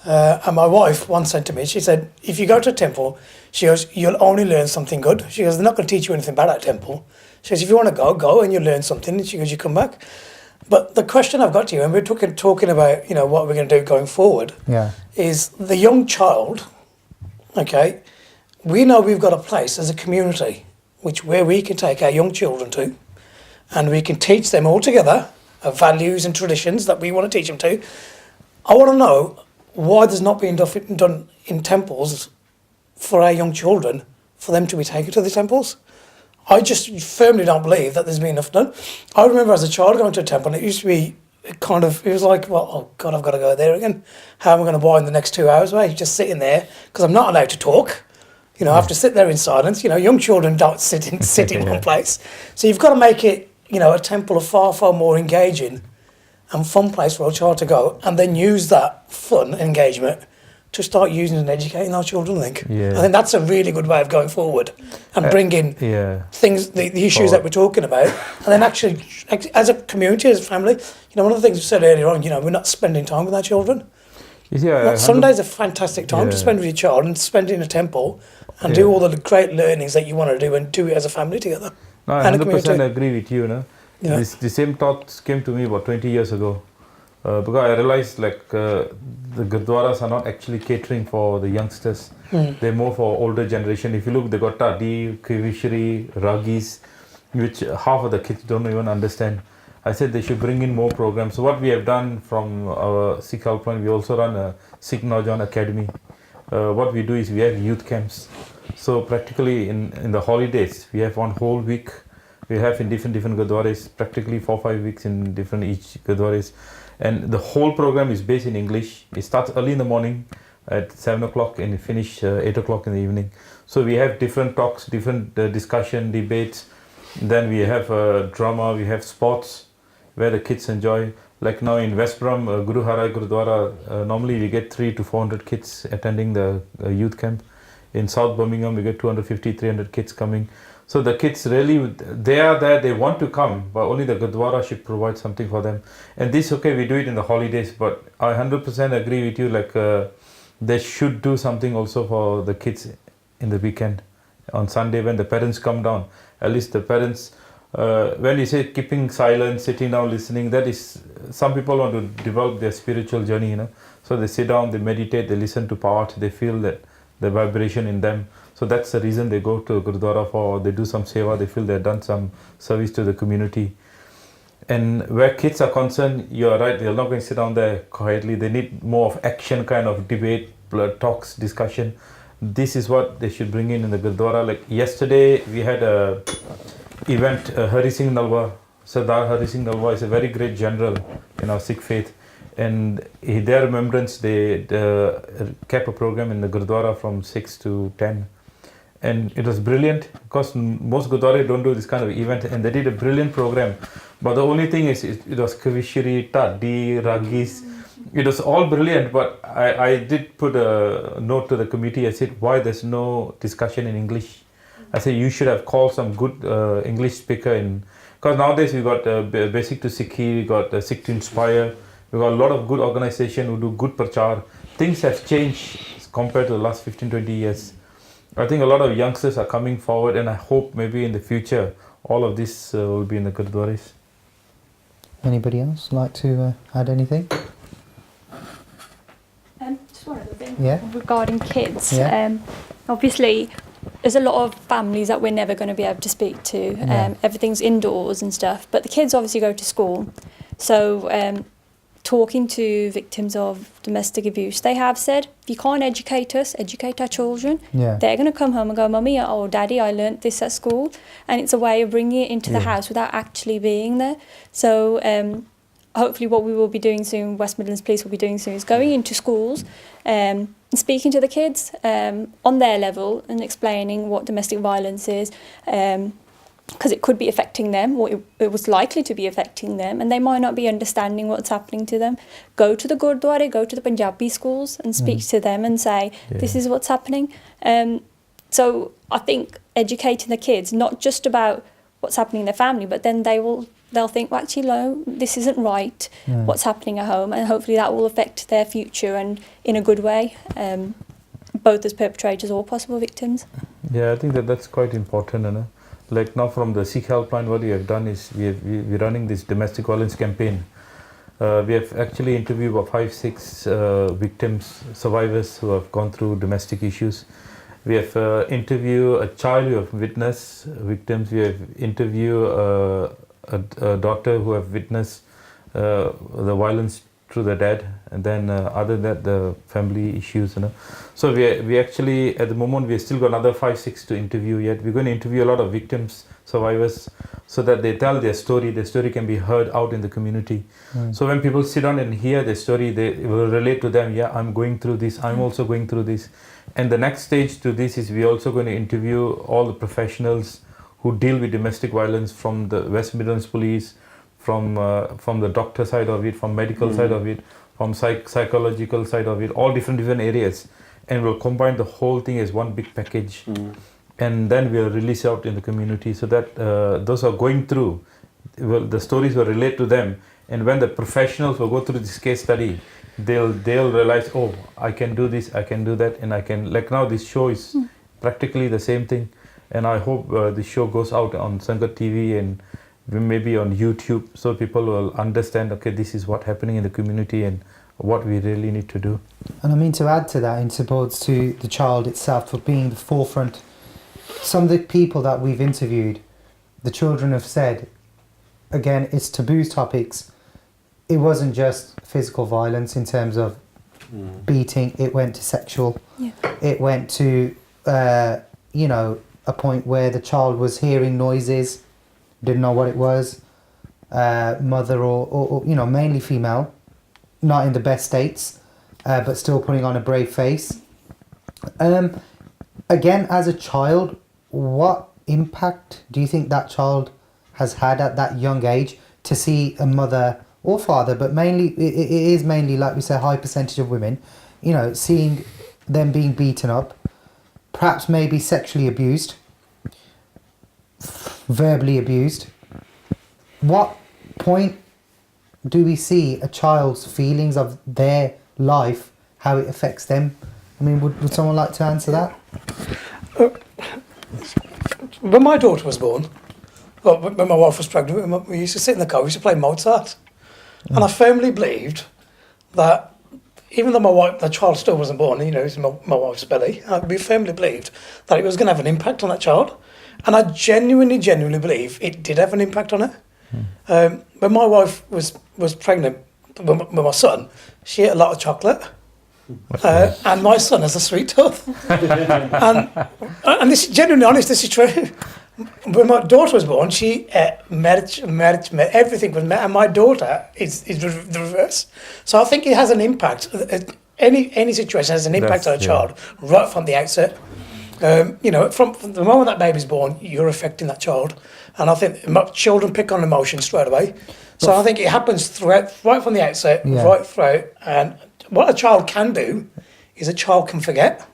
And my wife once said to me, she said, if you go to a temple, she goes, you'll only learn something good. She goes, they're not going to teach you anything bad at a temple. She goes, if you want to go and you'll learn something. And she goes, you come back. But the question I've got to you, and we're talking about, what we're going to do going forward, is the young child, okay, we know we've got a place as a community where we can take our young children to, and we can teach them all together values and traditions that we want to teach them to. I want to know why there's not being done in temples for our young children, for them to be taken to the temples. I just firmly don't believe that there's been enough done. I remember as a child going to a temple, and it used to be it was like, well, oh God, I've got to go there again. How am I going to buy in the next 2 hours? Well, just sitting there, because I'm not allowed to talk. I have to sit there in silence. Young children don't sit in one place. So you've got to make it, a temple a far, far more engaging and fun place for a child to go, and then use that fun engagement to start using and educating our children, I think. Yeah. I think that's a really good way of going forward and bringing Yeah. things, the issues that we're talking about, and then actually, as a community, as a family, one of the things we said earlier on, we're not spending time with our children. You see, Sunday's a fantastic time to Yeah. spend with your child and spend in a temple and do all the great learnings that you want to do and do it as a family together. No, I and a 100% community. agree with you. No? Yeah. The same thoughts came to me about 20 years ago. Because I realized the gurdwaras are not actually catering for the youngsters. They're more for older generation. If you look, they got Tadi, Kivishri, Ragis, which half of the kids don't even understand. I said they should bring in more programs. So what we have done from our Sikh Helpline, we also run a Sikh Naujan Academy. What we do is we have youth camps. So practically in the holidays, we have one whole week. We have in different gurdwaras, practically 4-5 weeks in different each gurdwaras. And the whole program is based in English. It starts early in the morning at 7 o'clock and it finishes 8 o'clock in the evening. So we have different talks, different discussion, debates. Then we have drama, we have sports where the kids enjoy. Like now in West Brom, Guru Harai Gurudwara, normally we get 300 to 400 kids attending the youth camp. In South Birmingham, we get 250, 300 kids coming. So the kids really, they are there, they want to come, but only the Gurdwara should provide something for them. And this, okay, we do it in the holidays, but I 100% agree with you, they should do something also for the kids in the weekend. On Sunday when the parents come down, at least the parents, when you say keeping silent, sitting down, listening, that is, some people want to develop their spiritual journey, So they sit down, they meditate, they listen to Path, they feel that the vibration in them. So that's the reason they go to Gurdwara for, they do some seva, they feel they've done some service to the community. And where kids are concerned, you're right, they're not going to sit down there quietly. They need more of action, kind of debate, talks, discussion. This is what they should bring in the Gurdwara. Like yesterday, we had a event, Hari Singh Nalwa, Sardar Hari Singh Nalwa is a very great general in our Sikh faith. And in their remembrance, they kept a program in the Gurdwara from 6 to 10. And it was brilliant because most Gurdwara don't do this kind of event, and they did a brilliant program. But the only thing is, it was Kavishri, Tadi, Ragis. It was all brilliant, but I did put a note to the committee. I said, why there's no discussion in English? I said, you should have called some good English speaker in. Because nowadays we got Basic to Sikhi, we got Sikh to Inspire. We've got a lot of good organization who do good prachar. Things have changed compared to the last 15-20 years. I think a lot of youngsters are coming forward, and I hope maybe in the future all of this will be in the Gurdwaras. Anybody else like to add anything? Just one other thing regarding kids. Yeah. Obviously, there's a lot of families that we're never going to be able to speak to. Everything's indoors and stuff, but the kids obviously go to school. So talking to victims of domestic abuse, they have said, if you can't educate us, educate our children. Yeah. They're going to come home and go, Mummy or Daddy, I learnt this at school. And it's a way of bringing it into the house without actually being there. So hopefully what we will be doing soon, West Midlands Police will be doing soon, is going into schools and speaking to the kids on their level and explaining what domestic violence is, because it could be affecting them, or it was likely to be affecting them, and they might not be understanding what's happening to them. Go to the Gurdwara, go to the Punjabi schools and speak to them and say, this is what's happening. So I think educating the kids, not just about what's happening in their family, but then they'll think, well, actually, no, this isn't right, what's happening at home, and hopefully that will affect their future and in a good way, both as perpetrators or possible victims. Yeah, I think that's quite important. Like now from the Sikh Helpline, what we have done is we're running this domestic violence campaign. We have actually interviewed about 5-6 victims, survivors who have gone through domestic issues. We have interviewed a child who have witnessed victims. We have interviewed a daughter who have witnessed the violence through the dad, and then other than that, the family issues. So we actually, at the moment, we still got another 5-6 to interview yet. We're going to interview a lot of victims, survivors, so that they tell their story can be heard out in the community. So when people sit down and hear their story, they will relate to them. Yeah, I'm going through this, I'm also going through this. And the next stage to this is we're also going to interview all the professionals who deal with domestic violence from the West Midlands Police, from the doctor side of it, from medical side of it, from psychological side of it, all different areas, and we'll combine the whole thing as one big package, and then we'll release out in the community so that those who are going through, the stories will relate to them, and when the professionals will go through this case study, they'll realize, oh, I can do this, I can do that, and I can, like now this show is practically the same thing, and I hope the show goes out on Sangat TV and maybe on YouTube, so people will understand, okay, this is what's happening in the community and what we really need to do. And I mean, to add to that, in supports to the child itself for being the forefront, some of the people that we've interviewed, the children have said, again, it's taboo topics. It wasn't just physical violence in terms of beating, it went to sexual. Yeah. It went to, you know, a point where the child was hearing noises, didn't know what it was, mother or, you know, mainly female, not in the best states, but still putting on a brave face. Again, as a child, what impact do you think that child has had at that young age to see a mother or father, but mainly, it is mainly, like we say, a high percentage of women, you know, seeing them being beaten up, perhaps maybe sexually abused, verbally abused. What point do we see a child's feelings of their life, how it affects them? I mean, would someone like to answer that? When my daughter was born, well, when my wife was pregnant, we used to sit in the car, we used to play Mozart. And I firmly believed that even though the child still wasn't born, you know, it was my wife's belly, we firmly believed that it was going to have an impact on that child. And I genuinely believe it did have an impact on her. When my wife was pregnant with my son, she ate a lot of chocolate. And my son has a sweet tooth. and this is genuinely honest, this is true. When my daughter was born, she ate everything was and my daughter is the reverse. So I think it has an impact. Any situation has an impact on a child right from the outset. You know, from the moment that baby's born, you're affecting that child. And I think children pick on emotions straight away. So I think it happens right from the outset, right throughout. And what a child can do is a child can forget.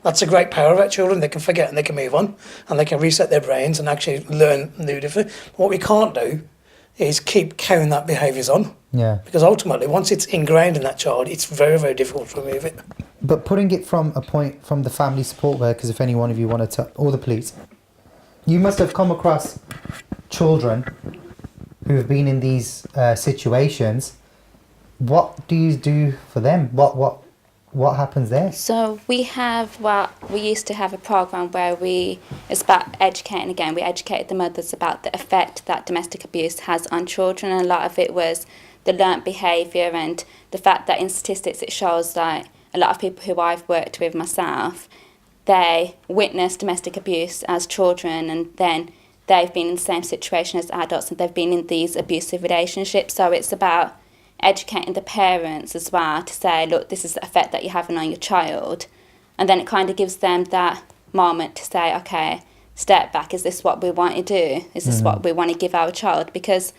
That's a great power about children. They can forget and they can move on and they can reset their brains and actually learn new different. What we can't do is keep carrying that behaviours on. Yeah. Because ultimately, once it's ingrained in that child, it's very, very difficult to remove it. But putting it from a point from the family support workers, if any one of you wanted to, or the police, you must have come across children who have been in these situations. What do you do for them? What happens there? So we used to have a program where it's about educating again. We educated the mothers about the effect that domestic abuse has on children, and a lot of it was the learnt behaviour and the fact that in statistics it shows that a lot of people who I've worked with myself, they witness domestic abuse as children and then they've been in the same situation as adults and they've been in these abusive relationships. So it's about educating the parents as well to say, look, this is the effect that you're having on your child. And then it kind of gives them that moment to say, okay, step back, is this what we want to do? Is this what we want to give our child? Because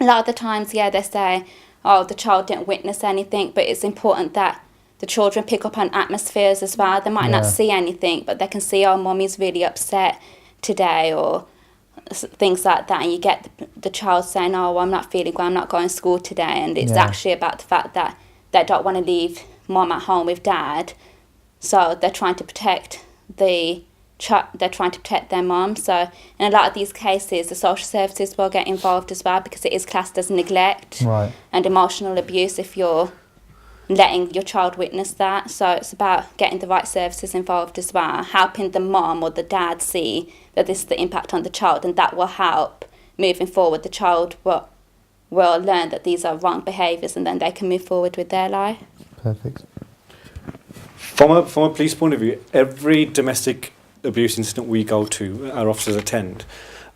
a lot of the times, they say, oh, the child didn't witness anything, but it's important that the children pick up on atmospheres as well. They might not see anything, but they can see, oh, mummy's really upset today, or things like that, and you get the child saying, oh, well, I'm not feeling well, I'm not going to school today, and it's actually about the fact that they don't want to leave mum at home with dad, so they're trying to protect they're trying to protect their mum. So in a lot of these cases, the social services will get involved as well, because it is classed as neglect and emotional abuse if you're letting your child witness that. So it's about getting the right services involved as well, helping the mum or the dad see that this is the impact on the child, and that will help moving forward. The child will learn that these are wrong behaviours, and then they can move forward with their life. Perfect. From a police point of view, every domestic abuse incident we go to, our officers attend,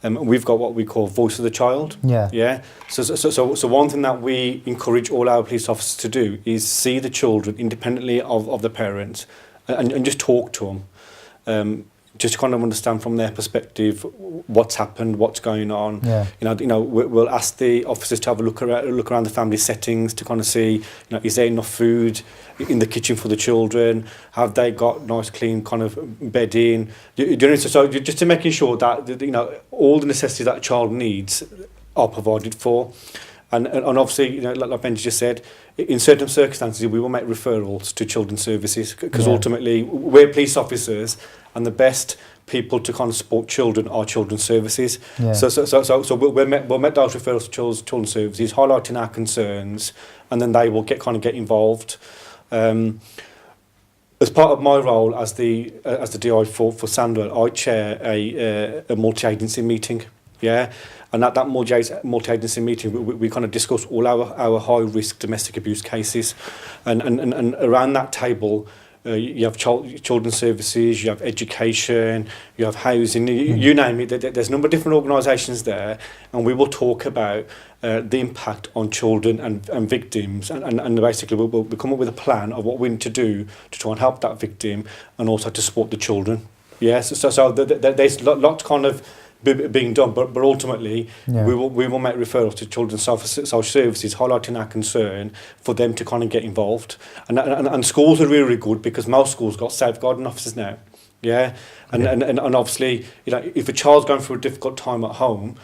we've got what we call Voice of the Child. Yeah. So one thing that we encourage all our police officers to do is see the children independently of the parents and just talk to them. just to kind of understand from their perspective what's happened, what's going on. Yeah. We'll ask the officers to have a look around the family settings to kind of see, is there enough food in the kitchen for the children? Have they got nice, clean kind of bedding? So just to making sure that all the necessities that a child needs are provided for. And obviously, like Benji just said, in certain circumstances, we will make referrals to children's services because ultimately we're police officers, and the best people to kind of support children are children's services. Yeah. So we'll make those referrals to children's services, highlighting our concerns, and then they will get involved. As part of my role as the DI for Sandwell, I chair a multi-agency meeting. Yeah. And at that multi-agency meeting, we kind of discuss all our high-risk domestic abuse cases. And around that table, you have children's services, you have education, you have housing, you name it. There's a number of different organisations there, and we will talk about the impact on children and victims. And basically, we'll come up with a plan of what we need to do to try and help that victim and also to support the children. Yes, so there's lots kind of being done, but ultimately we will make referrals to children's social services, highlighting our concern for them to kind of get involved. And schools are really good because most schools got safeguarding officers now. Yeah, and obviously, if a child's going through a difficult time at home,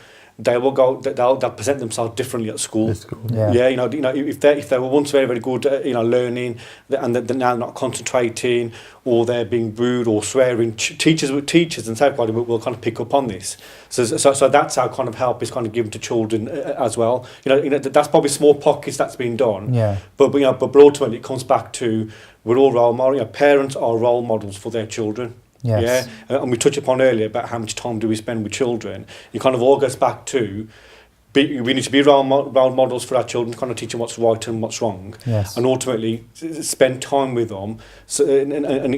they'll present themselves differently at school. If they were once very, very good at learning, and they're now not concentrating, or they're being rude or swearing, teachers and safeguarding will kind of pick up on this. So that's how kind of help is kind of given to children as well. That's probably small pockets that's been done. Yeah. But ultimately it comes back to we're all role models. Parents are role models for their children. Yes. Yeah, and we touched upon earlier about how much time do we spend with children. It kind of all goes back to we need to be role models for our children, kind of teach them what's right and what's wrong, yes. and ultimately spend time with them. So, and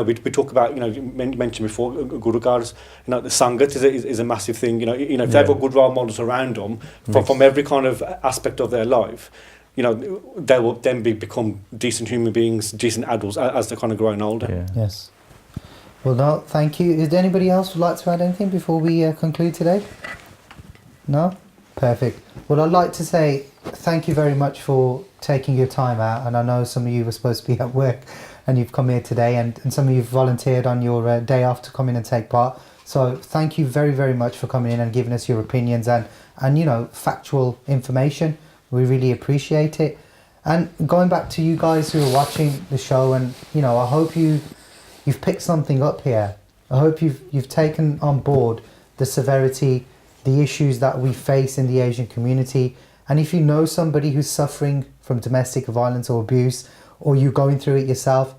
we talk about you mentioned before good regards. The sangat is a massive thing. If they've got good role models around them from every kind of aspect of their life, they will then become decent human beings, decent adults as they're kind of growing older. Yeah. Yes. Well, no, thank you. Is there anybody else who'd like to add anything before we conclude today? No? Perfect. Well, I'd like to say thank you very much for taking your time out. And I know some of you were supposed to be at work and you've come here today, and some of you volunteered on your day off to come in and take part. So thank you very, very much for coming in and giving us your opinions and factual information. We really appreciate it. And going back to you guys who are watching the show, and I hope you've picked something up here. I hope you've taken on board the severity, the issues that we face in the Asian community. And if you know somebody who's suffering from domestic violence or abuse, or you're going through it yourself,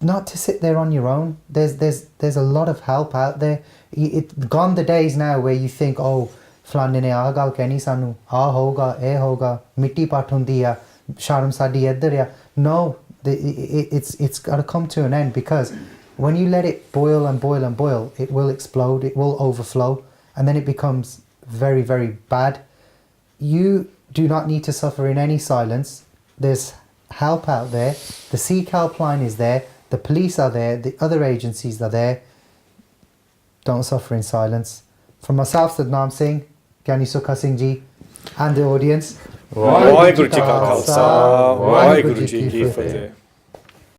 not to sit there on your own. There's a lot of help out there. It's gone the days now where you think, oh, flanne ne aa gal kehni sanu, aa hoga, eh hoga, mitti pat hundi hai, sharm sadi idhar hai. No, it's got to come to an end, because when you let it boil and boil and boil, it will explode, it will overflow, and then it becomes very, very bad. You do not need to suffer in any silence. There's help out there. The Sikh helpline is there. The police are there. The other agencies are there. Don't suffer in silence. From myself, Sadnam Singh, Gyani Sukha Singh Ji, and the audience. Waheguru Ji Ka Khalsa, Waheguru Ji Ki Fateh.